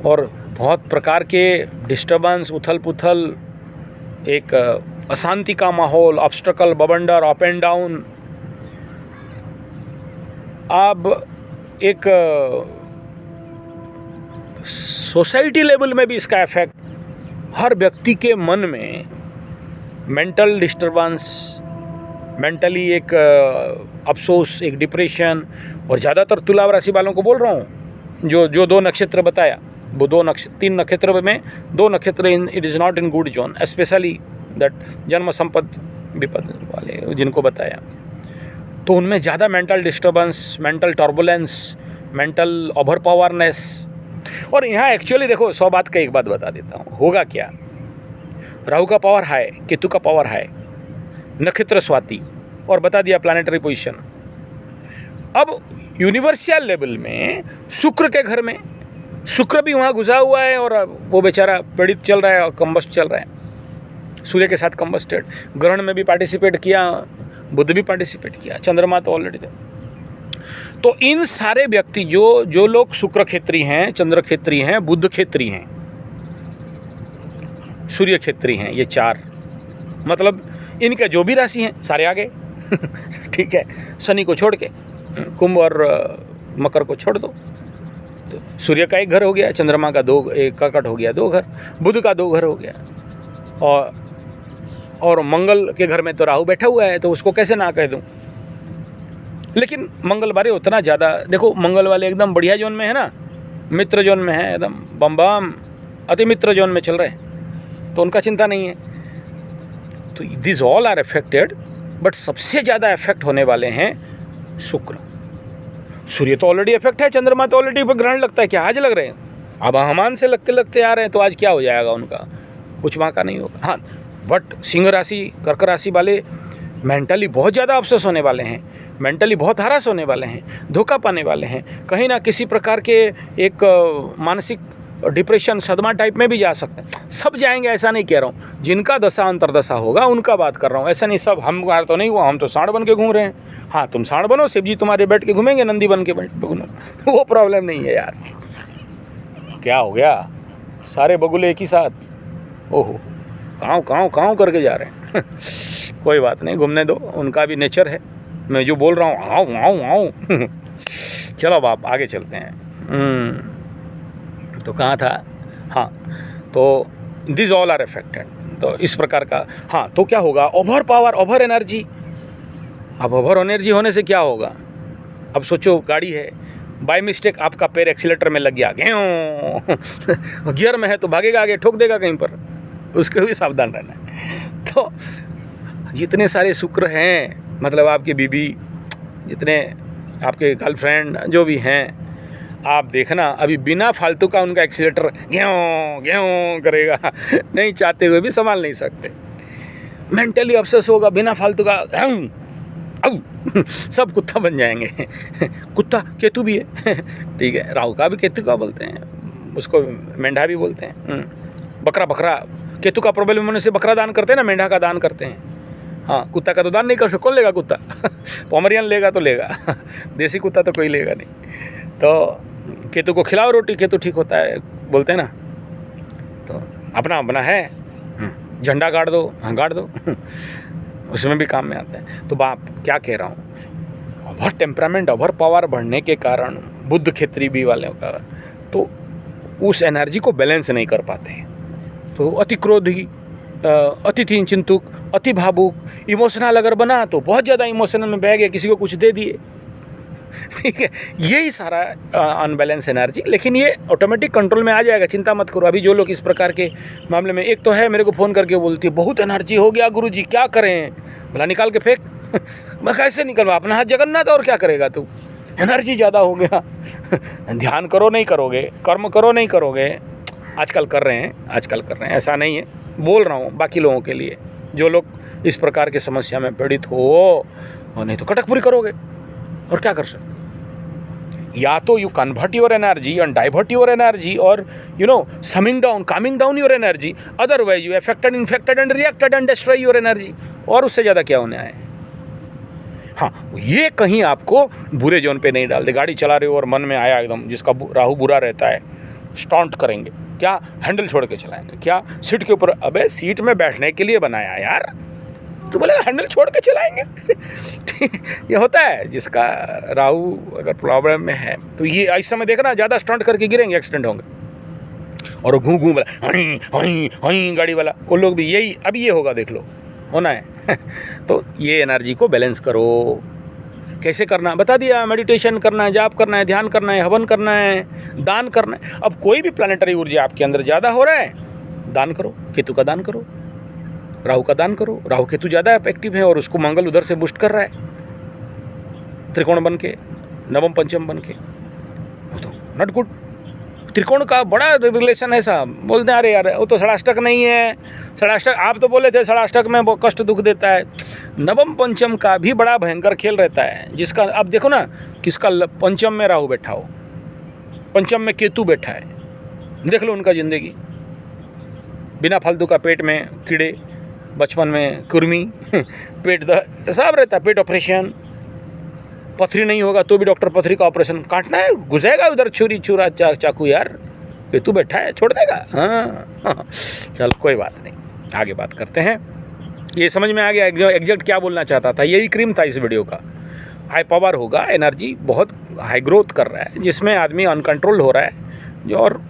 और बहुत प्रकार के डिस्टर्बेंस, उथल पुथल, एक अशांति का माहौल, ऑब्स्टेकल, बवंडर, अप एंड डाउन। अब एक सोसाइटी लेवल में भी इसका इफेक्ट, हर व्यक्ति के मन में मेंटल डिस्टर्बेंस, मेंटली एक अफसोस, एक डिप्रेशन। और ज़्यादातर तुला राशि वालों को बोल रहा हूँ, जो 2 नक्षत्र बताया, वो 3 नक्षत्र में 2 नक्षत्र it is not in good zone, specially that जन्म संपत्ति विपद वाले जिनको बताया, तो उनमें ज़्यादा mental disturbance, mental turbulence, mental over powerness. और यहाँ एक्चुअली देखो, 100 बात का एक बात बता देता हूँ, होगा क्या। राहु का पावर हाई, केतु का पावर हाई, नक्षत्र स्वाति, और बता दिया प्लानिटरी पोजीशन। अब यूनिवर्सल लेवल में शुक्र के घर में, शुक्र भी वहाँ घुसा हुआ है, और वो बेचारा पीड़ित चल रहा है और कंबस्ट चल रहा है, सूर्य के साथ कंबस्टेड। ग्रहण में भी पार्टिसिपेट किया, बुध भी पार्टिसिपेट किया, चंद्रमा तो ऑलरेडी थे। तो इन सारे व्यक्ति जो लोग शुक्र क्षेत्री हैं, चंद्र क्षेत्री हैं, बुध क्षेत्री हैं, सूर्य क्षेत्री हैं, ये 4, मतलब इनके जो भी राशि हैं सारे आ गए। ठीक है, शनि को छोड़ के कुंभ और मकर को छोड़ दो, तो सूर्य का 1 घर हो गया, चंद्रमा का 2, एक कर्कट हो गया 2 घर, बुध का 2 घर हो गया, और मंगल के घर में तो राहु बैठा हुआ है, तो उसको कैसे ना कह दूं। लेकिन मंगल वाले उतना ज़्यादा, देखो मंगल वाले एकदम बढ़िया जोन में है ना, मित्र जोन में है, एकदम बम अति मित्र जोन में चल रहे हैं, तो उनका चिंता नहीं है। तो this all are affected, but सबसे ज़्यादा इफेक्ट होने वाले हैं शुक्र। सूर्य तो ऑलरेडी इफेक्ट है, चंद्रमा तो ऑलरेडी ग्रहण लगता है, क्या आज लग रहे हैं, अब हमान से लगते लगते आ रहे हैं, तो आज क्या हो जाएगा उनका, कुछ वहाँ का नहीं होगा। हाँ, बट सिंह राशि, कर्क राशि वाले मेंटली बहुत ज़्यादा अफसोस होने वाले हैं, मेंटली बहुत हरास होने वाले हैं, धोखा पाने वाले हैं, कहीं ना किसी प्रकार के एक मानसिक डिप्रेशन, सदमा टाइप में भी जा सकते हैं। सब जाएंगे ऐसा नहीं कह रहा हूँ, जिनका दशा अंतरदशा होगा उनका बात कर रहा हूँ, ऐसा नहीं सब हम तो नहीं हुआ, हम तो सांड बन के घूम रहे हैं। हाँ, तुम सांड बनो, शिव जी तुम्हारे बैठ के घूमेंगे, नंदी बन के घूमो, वो प्रॉब्लम नहीं है यार। क्या हो गया, सारे बगुले एक ही साथ, ओहो काँव करके जा रहे हैं। कोई बात नहीं, घूमने दो, उनका भी नेचर है, मैं जो बोल रहा हूँ आओ। चलो अब आप आगे चलते हैं। तो कहाँ था, हाँ, तो दिस ऑल आर अफेक्टेड, तो इस प्रकार का। हाँ, तो क्या होगा, ओवर पावर, ओवर एनर्जी। अब ओवर एनर्जी होने से क्या होगा, अब सोचो गाड़ी है, बाय मिस्टेक आपका पैर एक्सीलेटर में लग गया, गियर में है तो भागेगा आगे, ठोक देगा कहीं पर, उसके भी सावधान रहना है। तो जितने सारे शुक्र हैं, मतलब आपकी बीबी, जितने आपके गर्लफ्रेंड जो भी हैं, आप देखना अभी बिना फालतू का उनका एक्सीलेटर गें करेगा, नहीं चाहते हुए भी संभाल नहीं सकते, मेंटली ऑब्सेस होगा, बिना फालतू का सब कुत्ता बन जाएंगे। कुत्ता केतु भी है, ठीक है, राहु का भी केतु का बोलते हैं, उसको मेंढा भी बोलते हैं, बकरा। केतु का प्रॉब्लम होने से बकरा दान करते हैं ना, मेंढा का दान करते हैं। हाँ, कुत्ता का तो दान नहीं कर सकते, कौन लेगा कुत्ता? पोमरियन लेगा तो लेगा, देसी कुत्ता तो कोई लेगा नहीं। तो केतु को खिलाओ रोटी, केतु ठीक होता है बोलते हैं ना। तो अपना है, झंडा गाड़ दो, हाँ गाड़ दो, उसमें भी काम में आता है। तो बाप क्या कह रहा हूँ, ओवर टेम्परामेंट, ओवर पावर बढ़ने के कारण बुध क्षेत्री भी वाले का, तो उस एनर्जी को बैलेंस नहीं कर पाते, तो अति क्रोधी, अति चिंतुक, अति भावुक, इमोशनल अगर बना तो बहुत ज़्यादा इमोशनल में बह गए, किसी को कुछ दे दिए, ठीक है, यही सारा अनबैलेंस एनर्जी। लेकिन ये ऑटोमेटिक कंट्रोल में आ जाएगा, चिंता मत करो। अभी जो लोग इस प्रकार के मामले में, एक तो है मेरे को फ़ोन करके बोलती है बहुत एनर्जी हो गया गुरुजी, क्या करें, भला निकाल के फेंक। मैं कैसे निकलवा, अपना हाथ जगन्नाथ, और क्या करेगा तू, एनर्जी ज़्यादा हो गया। ध्यान करो नहीं करोगे, कर्म करो नहीं करोगे, आजकल कर रहे हैं, ऐसा नहीं है, बोल रहा हूँ बाकी लोगों के लिए, जो लोग इस प्रकार की समस्या में पीड़ित हो, और नहीं तो कटकपुरी करोगे, और क्या कर सकते। या तो you convert your energy and divert your energy, और summing down, coming down your energy, otherwise you affected, infected and reacted and destroy your energy, और उससे ज़्यादा क्या होने आए। हाँ, ये कहीं आपको बुरे जोन पे नहीं डाल दे। गाड़ी चला रहे हो और मन में आया एकदम, जिसका राहु बुरा रहता है, स्टॉन्ट करेंगे क्या, हैंडल छोड़ के चलाएंगे क्या, सीट के ऊपर, अबे सीट में बैठने के लिए बनाया यार, तो बोलेगा हैंडल छोड़ के चलाएंगे। ये होता है, जिसका राहु अगर प्रॉब्लम में है, तो ये इस समय देखना, ज़्यादा स्टंट करके गिरेंगे, एक्सीडेंट होंगे। और घूम वाला हई गाड़ी वाला, वो लोग भी यही, अब ये होगा, देख लो, होना है। तो ये एनर्जी को बैलेंस करो। कैसे करना बता दिया, मेडिटेशन करना है, जाप करना है, ध्यान करना है, हवन करना है, दान करना है। अब कोई भी प्लानिटरी ऊर्जा आपके अंदर ज़्यादा हो रहा है, दान करो, केतु का दान करो, राहु का दान करो। राहु केतु ज़्यादा एक्टिव है और उसको मंगल उधर से बूस्ट कर रहा है, त्रिकोण बन के, नवम पंचम बन के, तो नॉट गुड। त्रिकोण का बड़ा रिलेशन है साहब, बोलते हैं अरे यार वो तो षडाष्टक नहीं है, षडाष्टक आप तो बोले थे षडाष्टक में वो कष्ट दुख देता है। नवम पंचम का भी बड़ा भयंकर खेल रहता है, जिसका आप देखो ना, किसका पंचम में राहु बैठा हो, पंचम में केतु बैठा है, देख लो उनका ज़िंदगी, बिना फालतू का पेट में कीड़े, बचपन में कुर्मी, पेट सब रहता है, पेट ऑपरेशन, पथरी नहीं होगा तो भी डॉक्टर पथरी का ऑपरेशन काटना है, घुसेगा उधर छुरी छुरा चाकू यार, कि तू बैठा है छोड़ देगा। हाँ चलो कोई बात नहीं, आगे बात करते हैं। ये समझ में आ गया एग्जैक्ट क्या बोलना चाहता था, यही क्रीम था इस वीडियो का। हाई पावर होगा, एनर्जी बहुत हाई ग्रोथ कर रहा है, जिसमें आदमी अनकंट्रोल हो रहा है जो, और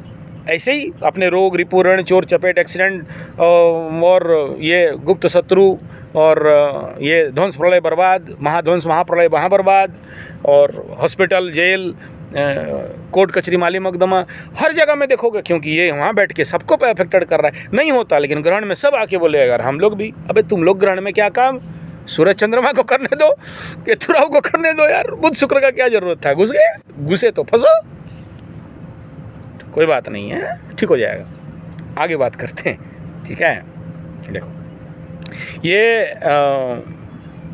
ऐसे ही अपने रोग रिपुरण चोर चपेट एक्सीडेंट और ये गुप्त शत्रु और ये ध्वंस प्रलय बर्बाद, महाध्वंस महाप्रलय महाबर्बाद, और हॉस्पिटल जेल कोर्ट कचहरी माली मुकदमा हर जगह में देखोगे, क्योंकि ये वहाँ बैठ के सबको पे अफेक्टेड कर रहा है। नहीं होता, लेकिन ग्रहण में सब आके बोले अगर हम लोग भी, अबे तुम लोग ग्रहण में क्या काम, सूरज चंद्रमा को करने दो, केतु राहु को करने दो यार, बुध शुक्र का क्या जरूरत था, घुस गए, घुसे तो फंसो, कोई बात नहीं है, ठीक हो जाएगा। आगे बात करते हैं, ठीक है। देखो ये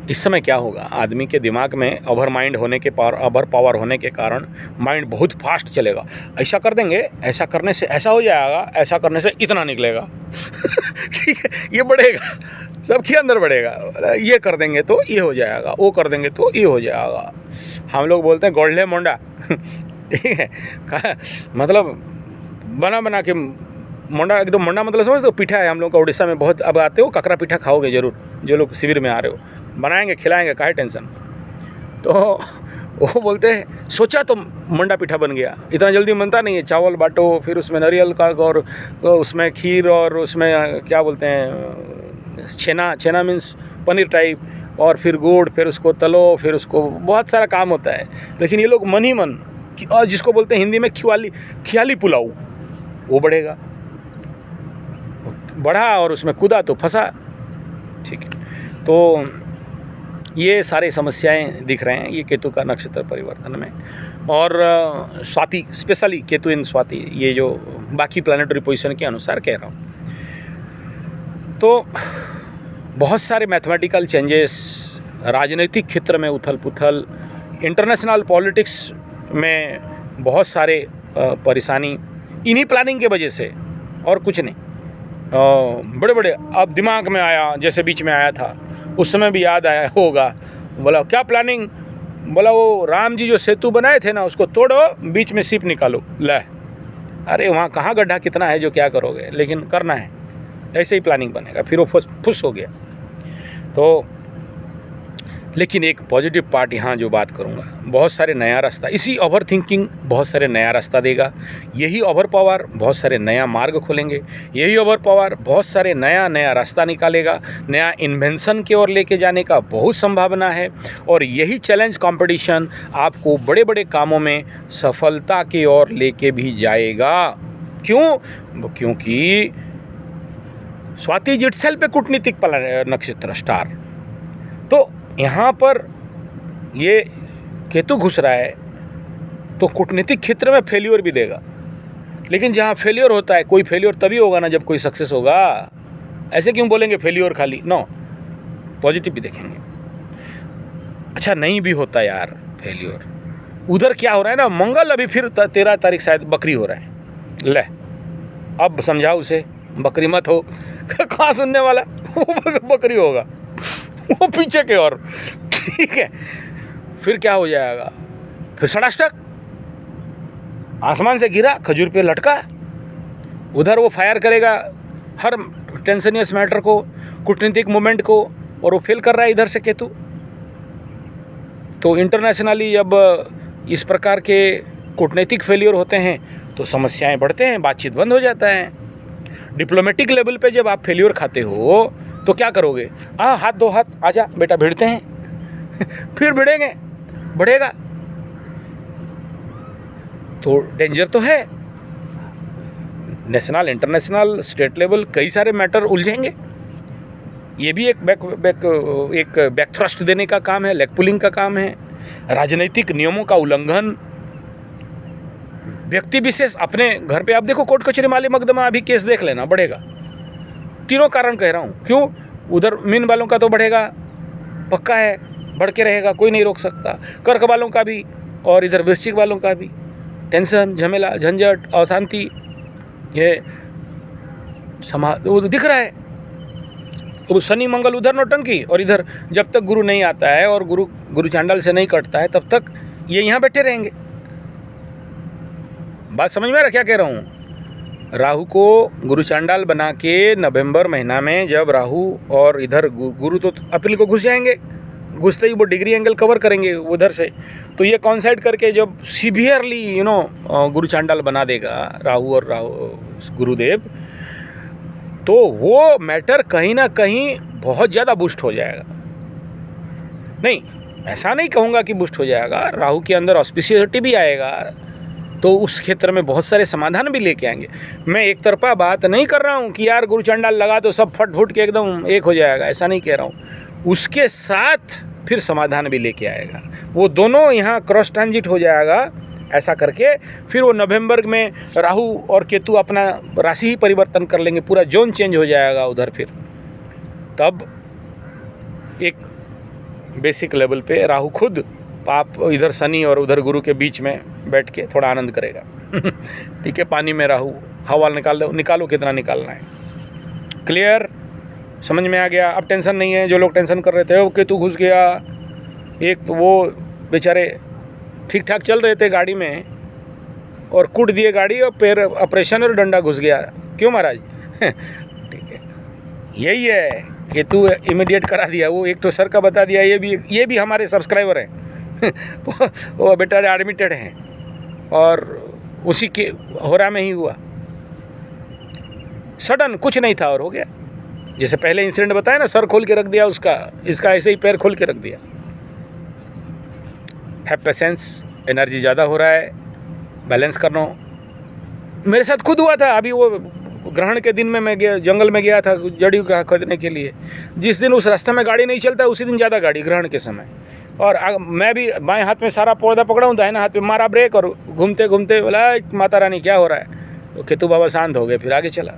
इस समय क्या होगा, आदमी के दिमाग में ओवर माइंड होने के ओवर पावर होने के कारण माइंड बहुत फास्ट चलेगा। ऐसा कर देंगे, ऐसा करने से ऐसा हो जाएगा, ऐसा करने से इतना निकलेगा ठीक है, ये बढ़ेगा, सबके अंदर बढ़ेगा। ये कर देंगे तो ये हो जाएगा, वो कर देंगे तो ये हो जाएगा। हम लोग बोलते हैं गोल्डे मोंडा ठीक है, मतलब बना बना के मोंडा, एकदम मोंडा मतलब समझते हो, पीठा है हम लोग का उड़ीसा में बहुत। अब आते हो ककरा पीठा खाओगे जरूर, जो लोग शिविर में आ रहे हो, बनाएंगे खिलाएंगे, काहे टेंशन। तो वो बोलते हैं सोचा तो मंडा पीठा बन गया, इतना जल्दी बनता नहीं है। चावल बाटो, फिर उसमें नारियल का और उसमें खीर, और उसमें क्या बोलते हैं छेना, छेना मीन्स पनीर टाइप, और फिर गुड़, फिर उसको तलो, फिर उसको बहुत सारा काम होता है। लेकिन ये लोग मन ही मन, और जिसको बोलते हैं हिंदी में खियाली पुलाव, वो बढ़ेगा, बढ़ा और उसमें कूदा तो फंसा, ठीक है। तो ये सारे समस्याएं दिख रहे हैं ये केतु का नक्षत्र परिवर्तन में। और स्वाति, स्पेशली केतु इन स्वाति, ये जो बाकी प्लैनेटरी पोजीशन के अनुसार कह रहा हूँ। तो बहुत सारे मैथमेटिकल चेंजेस, राजनीतिक क्षेत्र में उथल पुथल, इंटरनेशनल पॉलिटिक्स में बहुत सारे परेशानी, इन्हीं प्लानिंग के वजह से, और कुछ नहीं। बड़े बड़े अब दिमाग में आया, जैसे बीच में आया था, उस समय भी याद आया होगा, बोला क्या प्लानिंग, बोला वो राम जी जो सेतु बनाए थे ना, उसको तोड़ो, बीच में शिप निकालो। ले, अरे वहाँ कहाँ गड्ढा कितना है जो क्या करोगे, लेकिन करना है, ऐसे ही प्लानिंग बनेगा। फिर वो फुस हो गया। तो लेकिन एक पॉजिटिव पार्ट यहाँ जो बात करूँगा, बहुत सारे नया रास्ता, इसी ओवर थिंकिंग बहुत सारे नया रास्ता देगा। यही ओवर पावर बहुत सारे नया मार्ग खोलेंगे। यही ओवर पावर बहुत सारे नया रास्ता निकालेगा, नया इन्वेंशन की ओर लेके जाने का बहुत संभावना है। और यही चैलेंज कंपटीशन आपको बड़े बड़े कामों में सफलता की ओर लेके भी जाएगा। क्यों? क्योंकि स्वाति इटसेल्फ पे कूटनीतिक नक्षत्र स्टार, तो यहाँ पर ये केतु घुस रहा है तो कूटनीतिक क्षेत्र में फेल्योर भी देगा। लेकिन जहाँ फेल्योर होता है, कोई फेल्योर तभी होगा ना जब कोई सक्सेस होगा। ऐसे क्यों बोलेंगे फेल्योर खाली, नो, पॉजिटिव भी देखेंगे। अच्छा नहीं भी होता यार फेल्योर, उधर क्या हो रहा है ना, मंगल अभी फिर 13 तारीख शायद बकरी हो रहा है। ले अब समझाओ उसे, बकरी मत हो कहाँ सुनने वाला बकरी होगा वो पीछे के और, ठीक है। फिर क्या हो जाएगा, फिर सड़ाष्टक आसमान से गिरा, खजूर पे लटका, उधर वो फायर करेगा हर टेंशनियस मैटर को, कूटनीतिक मूवमेंट को, और वो फेल कर रहा है इधर से केतु। तो इंटरनेशनली जब इस प्रकार के कूटनीतिक फेलियर होते हैं तो समस्याएं बढ़ते हैं, बातचीत बंद हो जाता है। डिप्लोमेटिक लेवल पे जब आप फेलियर खाते हो तो क्या करोगे, हाथ दो हाथ, आजा बेटा भिड़ते हैं फिर भिड़ेंगे, बढ़ेगा तो डेंजर तो है। नेशनल, इंटरनेशनल, स्टेट लेवल कई सारे मैटर उलझेंगे। ये भी एक बैक थ्रस्ट देने का काम है, लेग पुलिंग का काम है, राजनीतिक नियमों का उल्लंघन। व्यक्ति विशेष अपने घर पे, आप देखो कोर्ट कचहरी माली मुकदमा अभी केस देख लेना, बढ़ेगा। तीनों कारण कह रहा हूँ, क्यों? उधर मीन वालों का तो बढ़ेगा, पक्का है, बढ़ के रहेगा, कोई नहीं रोक सकता। कर्क वालों का भी, और इधर वृश्चिक वालों का भी। टेंशन, झमेला, झंझट, अशांति, ये वो दिख रहा है। तो शनि मंगल उधर नौटंकी, और इधर जब तक गुरु नहीं आता है और गुरु चांडाल से नहीं कटता है तब तक ये यहाँ बैठे रहेंगे। बात समझ में आ रहा क्या कह रहा हूँ? राहु को गुरु चांडाल बना के नवंबर महीना में जब राहु और इधर गुरु तो अप्रैल को घुस जाएंगे, घुसते ही वो डिग्री एंगल कवर करेंगे उधर से, तो ये कॉन्साइड करके जब सीवियरली गुरु चांडाल बना देगा राहु और गुरुदेव, तो वो मैटर कहीं ना कहीं बहुत ज़्यादा बूस्ट हो जाएगा। नहीं, ऐसा नहीं कहूँगा कि बूस्ट हो जाएगा, राहु के अंदर ऑस्पिशियसिटी भी आएगा, तो उस क्षेत्र में बहुत सारे समाधान भी लेके आएंगे। मैं एक तरफा बात नहीं कर रहा हूँ कि यार गुरु चांडाल लगा तो सब फट फुट के एकदम एक हो जाएगा, ऐसा नहीं कह रहा हूँ। उसके साथ फिर समाधान भी लेके आएगा, वो दोनों यहाँ क्रॉस ट्रांजिट हो जाएगा। ऐसा करके फिर वो नवंबर में राहु और केतु अपना राशि ही परिवर्तन कर लेंगे, पूरा जोन चेंज हो जाएगा उधर। फिर तब एक बेसिक लेवल पे राहु खुद पाप इधर शनि और उधर गुरु के बीच में बैठ के थोड़ा आनंद करेगा। ठीक है, पानी में राहु, हवा निकालो कितना निकालना है। क्लियर, समझ में आ गया? अब टेंशन नहीं है। जो लोग टेंशन कर रहे थे वो केतु घुस गया, एक तो वो बेचारे ठीक ठाक चल रहे थे गाड़ी में और कूट दिए गाड़ी और पैर ऑपरेशन और डंडा घुस गया। क्यों महाराज? ठीक है, यही है, केतु इमीडिएट करा दिया। वो एक तो सर का बता दिया, ये भी हमारे सब्सक्राइबर हैं। वो बेचारे एडमिटेड हैं और उसी के होरा में ही हुआ, सडन कुछ नहीं था और हो गया। जैसे पहले इंसिडेंट बताया ना, सर खोल के रख दिया उसका, इसका ऐसे ही पैर खोल के रख दिया। हैव पेशेंस, एनर्जी ज़्यादा हो रहा है, बैलेंस करना। मेरे साथ खुद हुआ था। अभी वो ग्रहण के दिन में मैं जंगल में गया था जड़ी खरीदने के लिए। जिस दिन उस रास्ते में गाड़ी नहीं चलता उसी दिन ज़्यादा गाड़ी ग्रहण के समय, और मैं भी बाएं हाथ में सारा पौधा पकड़ा हूँ, दाहिने हाथ में मारा ब्रेक और घूमते घूमते बोला माता रानी क्या हो रहा है। तो केतु बाबा शांत हो गए, फिर आगे चला।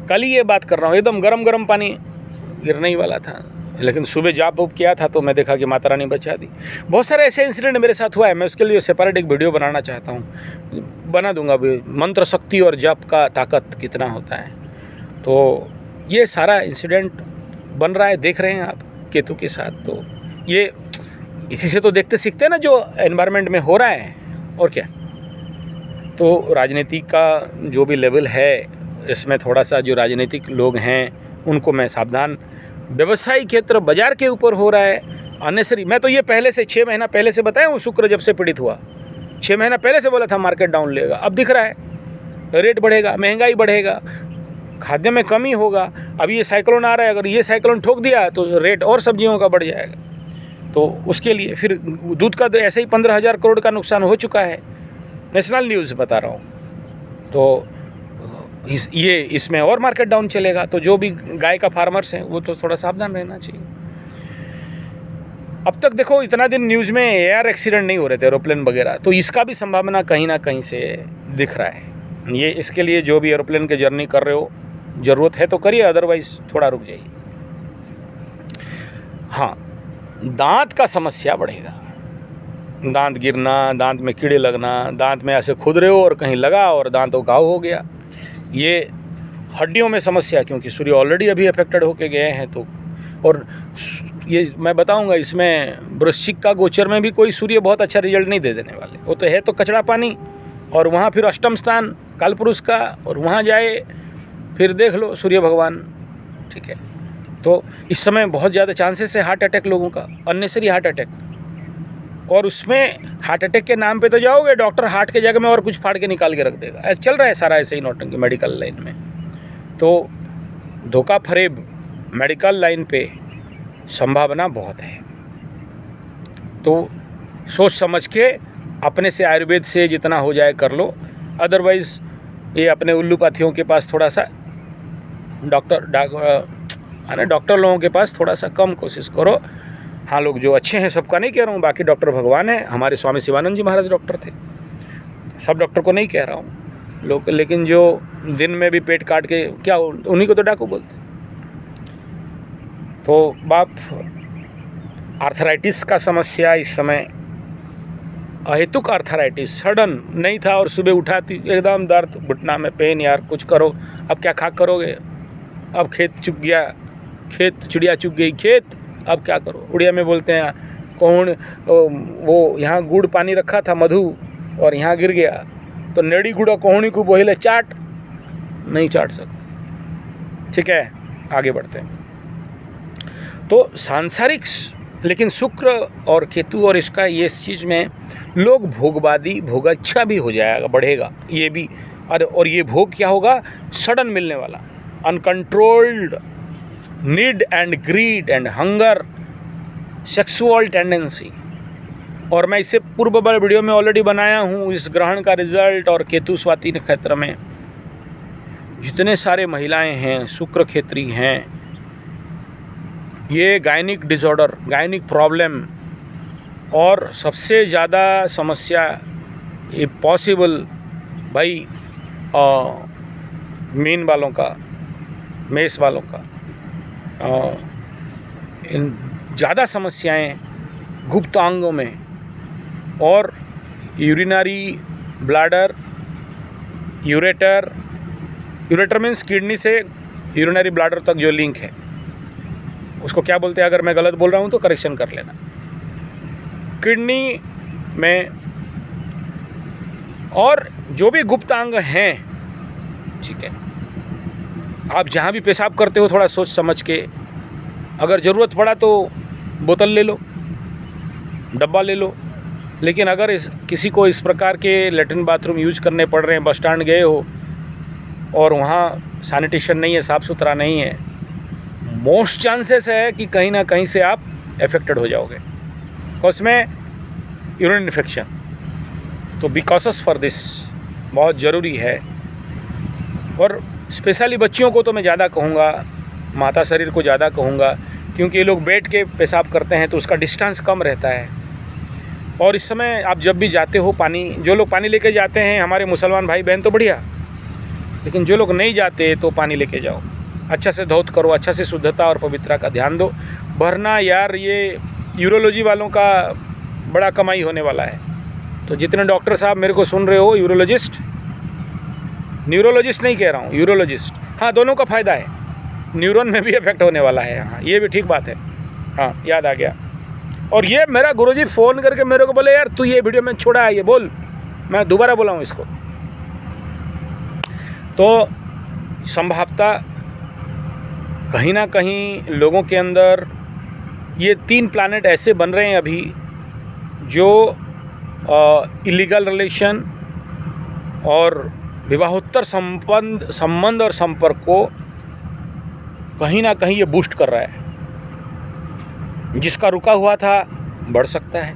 कल ही ये बात कर रहा हूँ, एकदम गरम पानी गिरने ही वाला था, लेकिन सुबह जाप उप किया था तो मैं देखा कि माता रानी बचा दी। बहुत सारे ऐसे इंसिडेंट मेरे साथ हुआ है। मैं उसके लिए सेपरेट एक वीडियो बनाना चाहता हूँ, बना दूंगा भी, मंत्र शक्ति और जप का ताकत कितना होता है। तो ये सारा इंसिडेंट बन रहा है, देख रहे हैं आप केतु के साथ। तो ये इसी से तो देखते सीखते हैं ना, जो एनवायरनमेंट में हो रहा है, और क्या। तो राजनीति का जो भी लेवल है, इसमें थोड़ा सा जो राजनीतिक लोग हैं उनको मैं सावधान, व्यवसायिक क्षेत्र बाजार के ऊपर हो रहा है अननेसरी। मैं तो ये पहले से 6 महीना पहले से बताया हूँ, शुक्र जब से पीड़ित हुआ 6 महीना पहले से बोला था मार्केट डाउन लेगा। अब दिख रहा है रेट बढ़ेगा, महंगाई बढ़ेगा, खाद्य में कमी होगा। अब ये साइक्लोन आ रहा है, अगर ये साइक्लोन ठोक दिया तो रेट और सब्जियों का बढ़ जाएगा। तो उसके लिए फिर दूध का तो ऐसे ही 15,000 करोड़ का नुकसान हो चुका है, नेशनल न्यूज़ बता रहा हूँ। तो इसमें और मार्केट डाउन चलेगा। तो जो भी गाय का फार्मर्स हैं वो तो थोड़ा सावधान रहना चाहिए। अब तक देखो इतना दिन न्यूज़ में एयर एक्सीडेंट नहीं हो रहे थे, एरोप्लेन वगैरह, तो इसका भी संभावना कहीं ना कहीं से दिख रहा है। ये इसके लिए जो भी एरोप्लेन की जर्नी कर रहे हो, ज़रूरत है तो करिए, अदरवाइज़ थोड़ा रुक जाइए। हाँ, दांत का समस्या बढ़ेगा, दांत गिरना, दांत में कीड़े लगना, दांत में ऐसे खुद रहे हो और कहीं लगा और दांतों घाव हो गया। ये हड्डियों में समस्या, क्योंकि सूर्य ऑलरेडी अभी अफेक्टेड होके गए हैं। तो और ये मैं बताऊंगा, इसमें वृश्चिक का गोचर में भी कोई सूर्य बहुत अच्छा रिजल्ट नहीं दे देने वाले। वो तो है तो कचड़ा पानी, और वहाँ फिर अष्टम स्थान कालपुरुष का, और वहाँ जाए फिर देख लो सूर्य भगवान। ठीक है, तो इस समय बहुत ज़्यादा चांसेस है हार्ट अटैक लोगों का, अननेसरी हार्ट अटैक। और उसमें हार्ट अटैक के नाम पे तो जाओगे, डॉक्टर हार्ट के जगह में और कुछ फाड़ के निकाल के रख देगा। ऐसा चल रहा है सारा, ऐसे ही नौटंकी मेडिकल लाइन में। तो धोखा फरेब मेडिकल लाइन पे संभावना बहुत है। तो सोच समझ के अपने से आयुर्वेद से जितना हो जाए कर लो, अदरवाइज़ ये अपने उल्लूपाथियों के पास थोड़ा सा, डॉक्टर लोगों के पास थोड़ा सा कम कोशिश करो। हाँ, लोग जो अच्छे हैं, सबका नहीं कह रहा हूँ, बाकी डॉक्टर भगवान है। हमारे स्वामी शिवानंद जी महाराज डॉक्टर थे, सब डॉक्टर को नहीं कह रहा हूँ लोग, लेकिन जो दिन में भी पेट काट के क्या, उन्हीं को तो डाकू बोलते। तो बाप, आर्थराइटिस का समस्या इस समय, अहेतुक आर्थराइटिस, सडन नहीं था और सुबह उठाती एकदम दर्द, घुटना में पेन, यार कुछ करो, अब क्या खा करोगे, अब खेत चुग गया, खेत चिड़िया चुग गई खेत, अब क्या करो। उड़िया में बोलते हैं कौन वो यहाँ गुड़ पानी रखा था मधु और यहाँ गिर गया तो नेड़ी गुड़ा कोहणी को बोहिले चाट, नहीं चाट सकते। ठीक है, आगे बढ़ते हैं। तो सांसारिक, लेकिन शुक्र और केतु और इसका ये इस चीज़ में लोग भोगवादी, भोगाच्छा भी हो जाएगा, बढ़ेगा ये भी। और ये भोग क्या होगा, सडन मिलने वाला, uncontrolled need and greed and hunger, sexual tendency. और मैं इसे पूर्व वाले वीडियो में ऑलरेडी बनाया हूँ इस ग्रहण का रिजल्ट। और केतु स्वाति नक्षत्र में जितने सारे महिलाएं हैं, शुक्र क्षेत्री हैं, ये गायनिक डिसऑर्डर, गायनिक प्रॉब्लम, और सबसे ज़्यादा समस्या ये पॉसिबल भाई मीन वालों का, मेष वालों का, इन ज़्यादा समस्याएं गुप्तांगों में और urinary bladder, ureter, ureter means kidney से यूरिनरी ब्लैडर तक जो लिंक है उसको क्या बोलते हैं, अगर मैं गलत बोल रहा हूँ तो करेक्शन कर लेना। किडनी में और जो भी गुप्तांग हैं, ठीक है, आप जहाँ भी पेशाब करते हो थोड़ा सोच समझ के, अगर ज़रूरत पड़ा तो बोतल ले लो, डब्बा ले लो। लेकिन अगर किसी को इस प्रकार के लेटरिन बाथरूम यूज करने पड़ रहे हैं, बस स्टैंड गए हो और वहाँ सैनिटेशन नहीं है, साफ़ सुथरा नहीं है, मोस्ट चांसेस है कि कहीं ना कहीं से आप अफेक्टेड हो जाओगे, उसमें यूरिन इन्फेक्शन। तो बी कॉशस फॉर दिस, बहुत ज़रूरी है। और स्पेशली बच्चियों को तो मैं ज़्यादा कहूँगा, माता शरीर को ज़्यादा कहूँगा, क्योंकि ये लोग बैठ के पेशाब करते हैं तो उसका डिस्टेंस कम रहता है। और इस समय आप जब भी जाते हो, पानी, जो लोग पानी लेके जाते हैं हमारे मुसलमान भाई बहन तो बढ़िया, लेकिन जो लोग नहीं जाते तो पानी लेके जाओ, अच्छा से धौत करो, अच्छा से शुद्धता और पवित्रता का ध्यान दो। वरना यार ये यूरोलॉजी वालों का बड़ा कमाई होने वाला है। तो जितने डॉक्टर साहब मेरे को सुन रहे हो, यूरोलॉजिस्ट, न्यूरोलॉजिस्ट नहीं कह रहा हूँ, यूरोलॉजिस्ट, हाँ दोनों का फ़ायदा है, न्यूरॉन में भी इफेक्ट होने वाला है। हाँ ये भी ठीक बात है, हाँ याद आ गया। और ये मेरा गुरुजी फ़ोन करके मेरे को बोले यार तू ये वीडियो में छोड़ा है, ये बोल, मैं दोबारा बोला हूँ इसको। तो संभावता कहीं ना कहीं लोगों के अंदर ये 3 प्लैनेट ऐसे बन रहे हैं अभी जो इलीगल रिलेशन और विवाहोत्तर संबंध और संपर्क को कहीं ना कहीं ये बूस्ट कर रहा है। जिसका रुका हुआ था बढ़ सकता है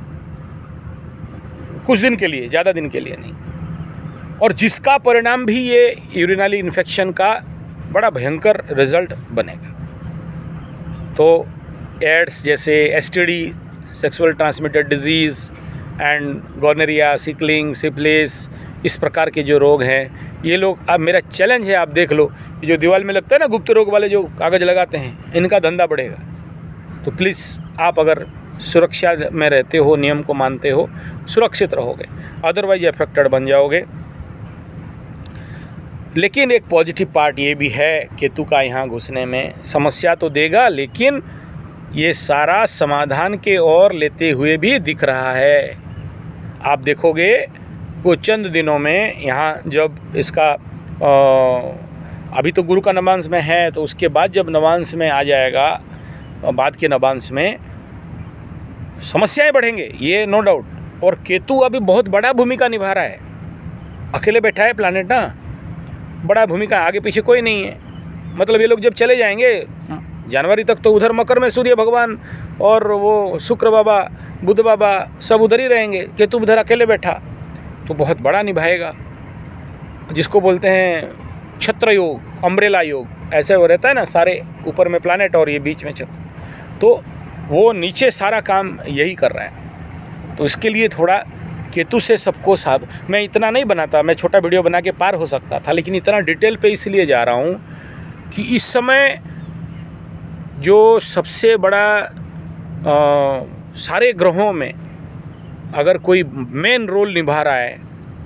कुछ दिन के लिए, ज़्यादा दिन के लिए नहीं। और जिसका परिणाम भी ये यूरिनरी इन्फेक्शन का बड़ा भयंकर रिजल्ट बनेगा। तो एड्स जैसे STD, sexual transmitted disease and gonorrhoea, sickling, syphilis, इस प्रकार के जो रोग हैं, ये लोग, अब मेरा चैलेंज है, आप देख लो, ये जो दीवार में लगता है ना गुप्त रोग वाले जो कागज़ लगाते हैं, इनका धंधा बढ़ेगा। तो प्लीज़ आप अगर सुरक्षा में रहते हो, नियम को मानते हो, सुरक्षित रहोगे, अदरवाइज अफेक्टेड बन जाओगे। लेकिन एक पॉजिटिव पार्ट ये भी है केतु का यहाँ घुसने में, समस्या तो देगा लेकिन ये सारा समाधान के ओर लेते हुए भी दिख रहा है। आप देखोगे वो चंद दिनों में यहाँ जब इसका अभी तो गुरु का नवांश में है, तो उसके बाद जब नवांश में आ जाएगा, बाद के नवांश में समस्याएं बढ़ेंगे, ये नो डाउट। और केतु अभी बहुत बड़ा भूमिका निभा रहा है, अकेले बैठा है प्लैनेट ना, बड़ा भूमिका, आगे पीछे कोई नहीं है। मतलब ये लोग जब चले जाएंगे जनवरी तक, तो उधर मकर में सूर्य भगवान और वो शुक्र बाबा, बुध बाबा सब उधर ही रहेंगे, केतु उधर अकेले बैठा, तो बहुत बड़ा निभाएगा, जिसको बोलते हैं छत्र योग, अम्ब्रेला योग, ऐसे वो रहता है ना, सारे ऊपर में प्लैनेट और ये बीच में छत्र, तो वो नीचे सारा काम यही कर रहा है। तो इसके लिए थोड़ा केतु से सबको साथ, मैं इतना नहीं बनाता, मैं छोटा वीडियो बना के पार हो सकता था, लेकिन इतना डिटेल पे इसलिए जा रहा हूँ कि इस समय जो सबसे बड़ा सारे ग्रहों में अगर कोई मेन रोल निभा रहा है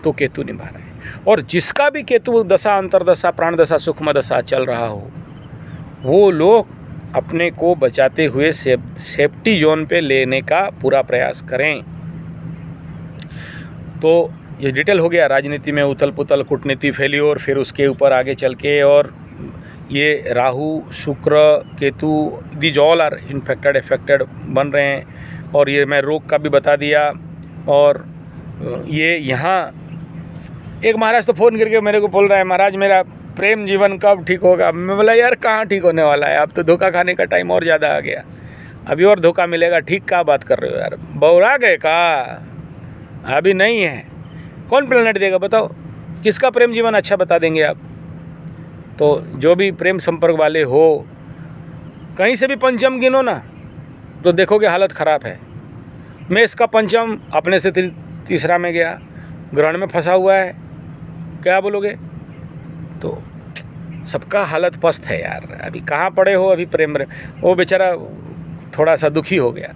तो केतु निभा रहा है। और जिसका भी केतु दशा, अंतरदशा, प्राण दशा, सूक्ष्म दशा चल रहा हो, वो लोग अपने को बचाते हुए सेफ्टी जोन पे लेने का पूरा प्रयास करें। तो ये डिटेल हो गया राजनीति में उथल पुथल, कूटनीति फेल्योर, फिर उसके ऊपर आगे चल के और ये Rahu Shukra Ketu these all are infected बन रहे हैं। और ये मैं रोग का भी बता दिया। और ये यहाँ एक महाराज तो फ़ोन करके मेरे को बोल रहा है, महाराज मेरा प्रेम जीवन कब ठीक होगा। मैं बोला यार कहाँ ठीक होने वाला है, अब तो धोखा खाने का टाइम और ज़्यादा आ गया, अभी और धोखा मिलेगा। ठीक क्या बात कर रहे हो यार, बौरा गए का, अभी नहीं है। कौन प्लेनेट देगा बताओ, किसका प्रेम जीवन अच्छा बता देंगे आप। तो जो भी प्रेम संपर्क वाले हो, कहीं से भी पंचम गिनो ना तो देखोगे हालत ख़राब है। मैं इसका पंचम अपने से तीसरा में गया, ग्रहण में फंसा हुआ है, क्या बोलोगे। तो सबका हालत पस्त है यार, अभी कहाँ पड़े हो अभी प्रेम। वो बेचारा थोड़ा सा दुखी हो गया,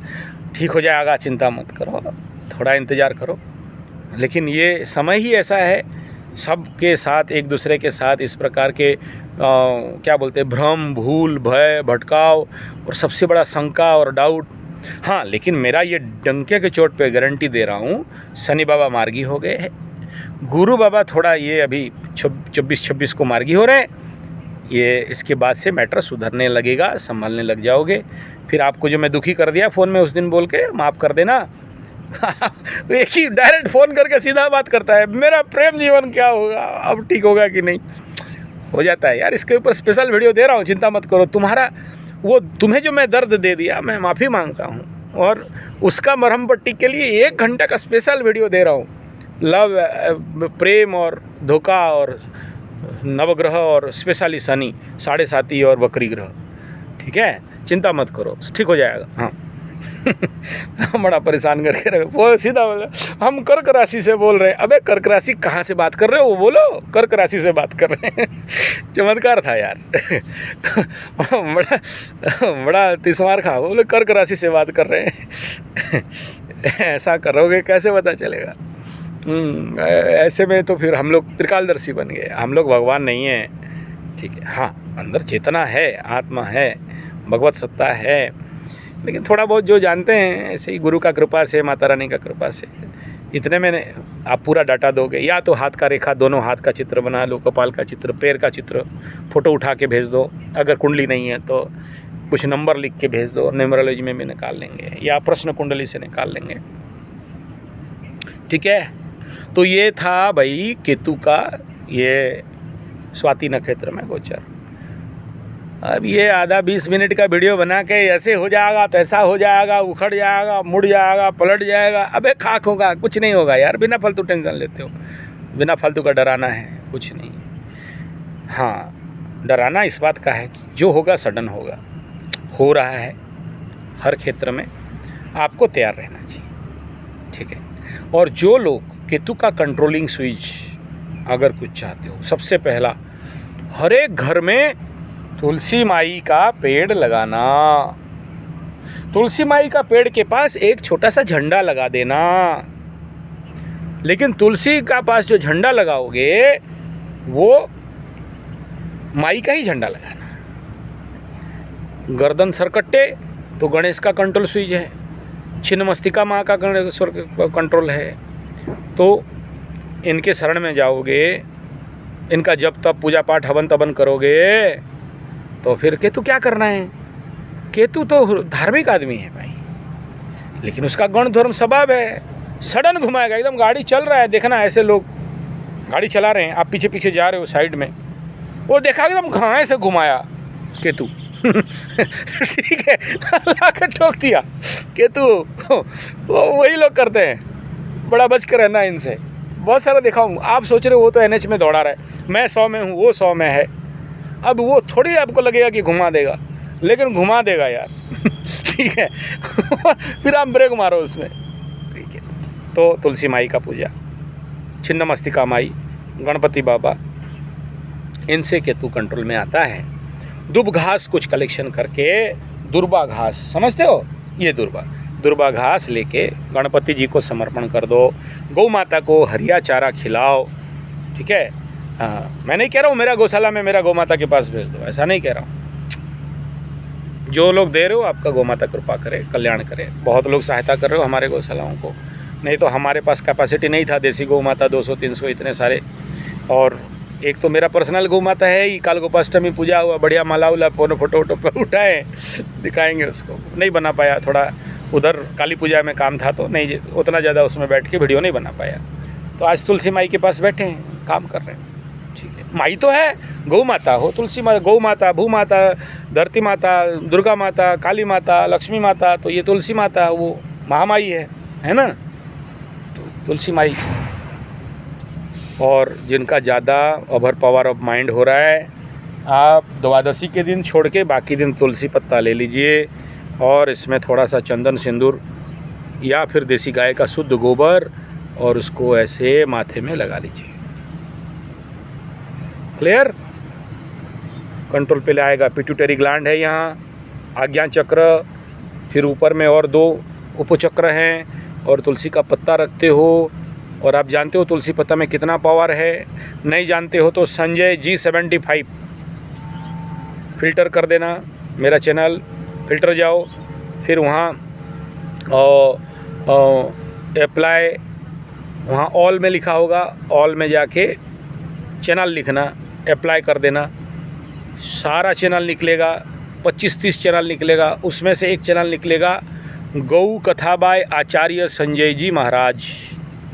ठीक हो जाएगा, चिंता मत करो, थोड़ा इंतज़ार करो। लेकिन ये समय ही ऐसा है, सबके साथ एक दूसरे के साथ इस प्रकार के क्या बोलते हैं, भ्रम, भूल, भय, भटकाव और सबसे बड़ा शंका और डाउट। हाँ, लेकिन मेरा ये डंके के चोट पे गारंटी दे रहा हूँ, शनि बाबा मार्गी हो गए हैं, गुरु बाबा थोड़ा ये अभी 24-26 को मार्गी हो रहे हैं। ये इसके बाद से मैटर सुधरने लगेगा, संभालने लग जाओगे। फिर आपको जो मैं दुखी कर दिया फ़ोन में उस दिन बोल के, माफ़ कर देना। एक ही डायरेक्ट फ़ोन करके सीधा बात करता है, मेरा प्रेम जीवन क्या होगा, अब ठीक होगा कि नहीं। हो जाता है यार, इसके ऊपर स्पेशल वीडियो दे रहा हूँ, चिंता मत करो। तुम्हें जो मैं दर्द दे दिया, मैं माफ़ी मांगता हूँ, और उसका मरहम पट्टी के लिए 1 घंटा का स्पेशल वीडियो दे रहा हूँ। लव, प्रेम और धोखा और नवग्रह और स्पेशली शनि, 7.5 और वक्री ग्रह। ठीक है, चिंता मत करो, ठीक हो जाएगा। हाँ बड़ा परेशान करके रहे वो, सीधा बोला हम कर्क राशि से बोल रहे हैं। अबे कर्क राशि कहाँ से बात कर रहे हो, वो बोलो कर्क राशि से बात कर रहे हैं। चमत्कार था यार। बड़ा तिस्मार खा, बोले कर्क राशि से बात कर रहे हैं। ऐसा करोगे कैसे पता चलेगा। ऐसे में तो फिर हम लोग त्रिकालदर्शी बन गए, हम लोग भगवान नहीं हैं। ठीक है, हाँ अंदर चेतना है, आत्मा है, भगवत सत्ता है, लेकिन थोड़ा बहुत जो जानते हैं ऐसे ही गुरु का कृपा से, माता रानी का कृपा से, इतने में आप पूरा डाटा दोगे। या तो हाथ का रेखा, दोनों हाथ का चित्र बना लो, कपाल का चित्र, पैर का चित्र, फ़ोटो उठा के भेज दो। अगर कुंडली नहीं है तो कुछ नंबर लिख के भेज दो, न्यूमरोलॉजी में भी निकाल लेंगे, या प्रश्न कुंडली से निकाल लेंगे। ठीक है, तो ये था भाई केतु का ये स्वाति नक्षत्र में गोचर। अब ये आधा 20 मिनट का वीडियो बना के ऐसे हो जाएगा, तो ऐसा हो जाएगा, उखड़ जाएगा, मुड़ जाएगा, पलट जाएगा, अबे खाक होगा, कुछ नहीं होगा यार। बिना फालतू टेंशन लेते हो, बिना फालतू का डराना है, कुछ नहीं। हाँ, डराना इस बात का है कि जो होगा सडन होगा, हो रहा है हर क्षेत्र में, आपको तैयार रहना चाहिए। ठीक है, और जो लोग केतु का कंट्रोलिंग स्विच अगर कुछ चाहते हो, सबसे पहला हर एक घर में तुलसी माई का पेड़ लगाना। तुलसी माई का पेड़ के पास एक छोटा सा झंडा लगा देना। लेकिन तुलसी का पास जो झंडा लगाओगे वो माई का ही झंडा लगाना। गर्दन सरकट्टे तो गणेश का कंट्रोल स्विच है, छिन्नमस्तिका माँ का कंट्रोल है। तो इनके शरण में जाओगे, इनका जब तब पूजा पाठ हवन तवन करोगे, तो फिर केतु क्या करना है। केतु तो धार्मिक आदमी है भाई, लेकिन उसका गण धर्म स्वभाव है, सडन घुमाएगा। एकदम गाड़ी चल रहा है, देखना ऐसे लोग गाड़ी चला रहे हैं, आप पीछे पीछे जा रहे हो साइड में, वो देखा एकदम घाए से घुमाया केतु। ठीक है, लाकर ठोक दिया केतु। वही लोग करते हैं, बड़ा बच कर रहना इनसे। बहुत सारा देखा हूँ। आप सोच रहे हो वो तो NH में दौड़ा रहा है, मैं 100 में हूँ, वो 100 में है। अब वो थोड़ी आपको लगेगा कि घुमा देगा, लेकिन घुमा देगा यार। ठीक है। फिर आप ब्रेक मारो उसमें। ठीक है, तो तुलसी माई का पूजा, छिन्नमस्तिका माई, गणपति बाबा, इनसे केतु कंट्रोल में आता है। दुब घास कुछ कलेक्शन करके, दुर्बा घास समझते हो, ये दुर्बा घास लेके गणपति जी को समर्पण कर दो। गौ माता को हरिया चारा खिलाओ। ठीक है, हाँ, मैं नहीं कह रहा हूँ मेरा गौशाला में मेरा गौ माता के पास भेज दो, ऐसा नहीं कह रहा हूँ। जो लोग दे रहे हो आपका गौ माता कृपा करे, कल्याण करे। बहुत लोग सहायता कर रहे हो हमारे गौशालाओं को, नहीं तो हमारे पास कैपेसिटी नहीं था देसी गौ माता 200-300 इतने सारे। और एक तो मेरा पर्सनल गौ माता है ही, काल गोपाष्टमी पूजा हुआ, बढ़िया माला उला फोटो वोटो पर उठाए, दिखाएंगे उसको। नहीं बना पाया, थोड़ा उधर काली पूजा में काम था तो नहीं उतना ज़्यादा उसमें बैठ के वीडियो नहीं बना पाया। तो आज तुलसी माई के पास बैठे हैं, काम कर रहे हैं। ठीक है, माई तो है, गौ माता हो, तुलसी माता, गौ माता, भू माता, धरती माता, दुर्गा माता, काली माता, लक्ष्मी माता, तो ये तुलसी माता वो महामाई है ना, तो तुलसी माई। और जिनका ज़्यादा ओवर पावर ऑफ माइंड हो रहा है, आप द्वादशी के दिन छोड़ के बाकी दिन तुलसी पत्ता ले लीजिए और इसमें थोड़ा सा चंदन सिंदूर या फिर देसी गाय का शुद्ध गोबर और उसको ऐसे माथे में लगा लीजिए। क्लियर? कंट्रोल पे लाएगा। पिट्यूटरी ग्लैंड है यहाँ, आज्ञा चक्र, फिर ऊपर में और 2 उपचक्र हैं, और तुलसी का पत्ता रखते हो। और आप जानते हो तुलसी पत्ता में कितना पावर है? नहीं जानते हो तो संजय G75 फिल्टर कर देना, मेरा चैनल फिल्टर जाओ, फिर वहाँ अप्लाई, वहाँ ऑल में लिखा होगा, ऑल में जाके चैनल लिखना, अप्लाई कर देना, सारा चैनल निकलेगा, 25-30 चैनल निकलेगा। उसमें से एक चैनल निकलेगा गौ कथा बाय आचार्य संजय जी महाराज,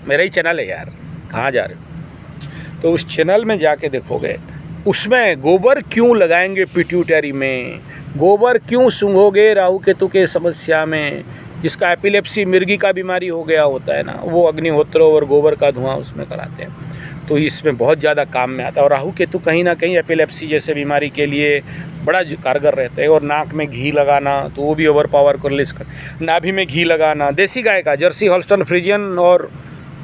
मेरा ही चैनल है यार, कहाँ जा रहे हो? तो उस चैनल में जाके देखोगे, उसमें गोबर क्यों लगाएंगे पिट्यूटरी में, गोबर क्यों सूंघोगे राहु केतु के समस्या में, जिसका एपिलेप्सी, मिर्गी का बीमारी हो गया होता है ना, वो अग्निहोत्र और गोबर का धुआं उसमें कराते हैं, तो इसमें बहुत ज़्यादा काम में आता है। और राहु केतु कहीं ना कहीं एपिलेप्सी जैसे बीमारी के लिए बड़ा कारगर रहते हैं। और नाक में घी लगाना तो वो भी ओवर पावर कर लिस्ट कर, नाभि में घी लगाना, देसी गाय का जर्सी हॉल्स्टन फ्रीजियन और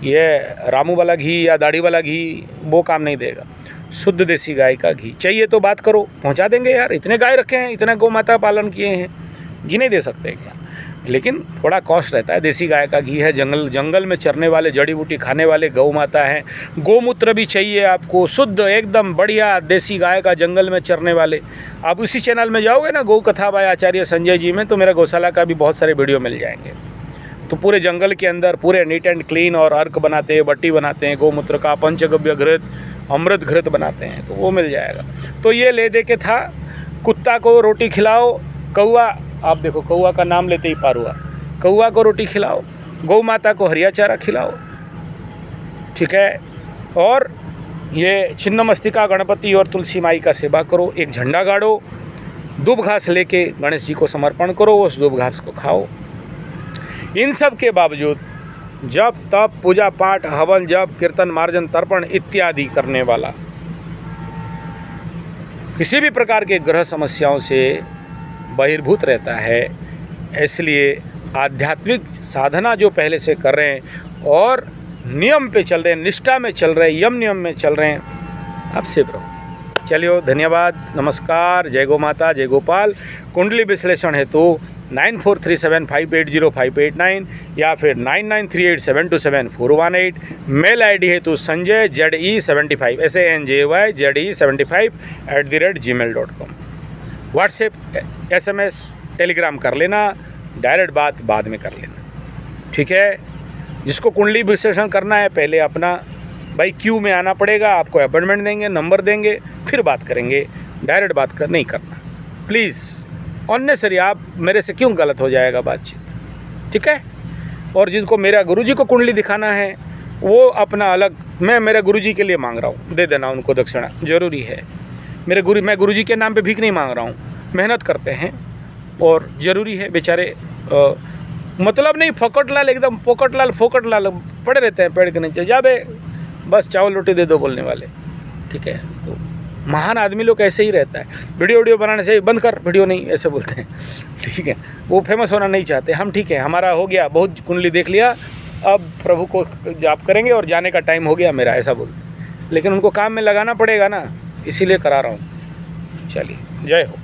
ये रामू वाला घी या दाढ़ी वाला घी वो काम नहीं देगा। शुद्ध देसी गाय का घी चाहिए तो बात करो, पहुंचा देंगे यार, इतने गाय रखे हैं, इतना गौ माता पालन किए हैं, घी नहीं दे सकते क्या? लेकिन थोड़ा कॉस्ट रहता है। देसी गाय का घी है, जंगल में चरने वाले, जड़ी बूटी खाने वाले गौ माता हैं। गोमूत्र भी चाहिए आपको, शुद्ध एकदम बढ़िया देसी गाय का, जंगल में चरने वाले। आप उसी चैनल में जाओगे ना, गौ कथा बाय आचार्य संजय जी में, तो मेरा गौशाला का भी बहुत सारे वीडियो मिल जाएंगे। तो पूरे जंगल के अंदर पूरे नीट एंड क्लीन, और अर्क बनाते हैं, बट्टी बनाते हैं, गौमूत्र का पंचगव्य घृत, अमृत घृत बनाते हैं, तो वो मिल जाएगा। तो ये ले दे के था। कुत्ता को रोटी खिलाओ, कौआ, आप देखो कौआ का नाम लेते ही पार हुआ, कौआ को रोटी खिलाओ, गौ माता को हरिया चारा खिलाओ, ठीक है। और ये छिन्नमस्तिका गणपति और तुलसी माई का सेवा करो, एक झंडा गाड़ो, दूब घास लेके गणेश जी को समर्पण करो, उस दूब घास को खाओ। इन सब के बावजूद जप तप पूजा पाठ हवन जप कीर्तन मार्जन तर्पण इत्यादि करने वाला किसी भी प्रकार के ग्रह समस्याओं से बहिर्भूत रहता है। इसलिए आध्यात्मिक साधना जो पहले से कर रहे हैं और नियम पे चल रहे हैं, निष्ठा में चल रहे हैं, यम नियम में चल रहे हैं, आप सेव रहो। चलिए, धन्यवाद, नमस्कार, जय गौ माता, जय गोपाल। कुंडली विश्लेषण हेतु 9437580589 या फिर 9938727418। मेल आईडी हेतु Sanjay ZE75 SANJY ZE75 @gmail.com। WhatsApp SMS Telegram कर लेना, डायरेक्ट बात बाद में कर लेना, ठीक है। जिसको कुंडली विश्लेषण करना है पहले अपना भाई क्यू में आना पड़ेगा, आपको अपॉइंटमेंट देंगे, नंबर देंगे, फिर बात करेंगे। डायरेक्ट बात नहीं करना प्लीज़, अननेसरी। आप मेरे से क्यों गलत हो जाएगा बातचीत, ठीक है। और जिनको मेरा गुरुजी को कुंडली दिखाना है वो अपना अलग, मैं मेरे गुरुजी के लिए मांग रहा हूँ, दे देना उनको दक्षिणा, ज़रूरी है। मैं गुरुजी के नाम पे भीख नहीं मांग रहा हूँ, मेहनत करते हैं और ज़रूरी है। बेचारे मतलब नहीं फोकट लाल, एकदम फोकट लाल पड़े रहते हैं पेड़ के नीचे, जा बे बस चावल रोटी दे दो बोलने वाले, ठीक है। तो महान आदमी लोग ऐसे ही रहता है, वीडियो बनाने से बंद कर, वीडियो नहीं, ऐसे बोलते हैं, ठीक है। वो फेमस होना नहीं चाहते। हम ठीक है, हमारा हो गया, बहुत कुंडली देख लिया, अब प्रभु को जाप करेंगे और जाने का टाइम हो गया मेरा, ऐसा बोलते। लेकिन उनको काम में लगाना पड़ेगा ना, इसीलिए करा रहा हूँ। चलिए, जय हो।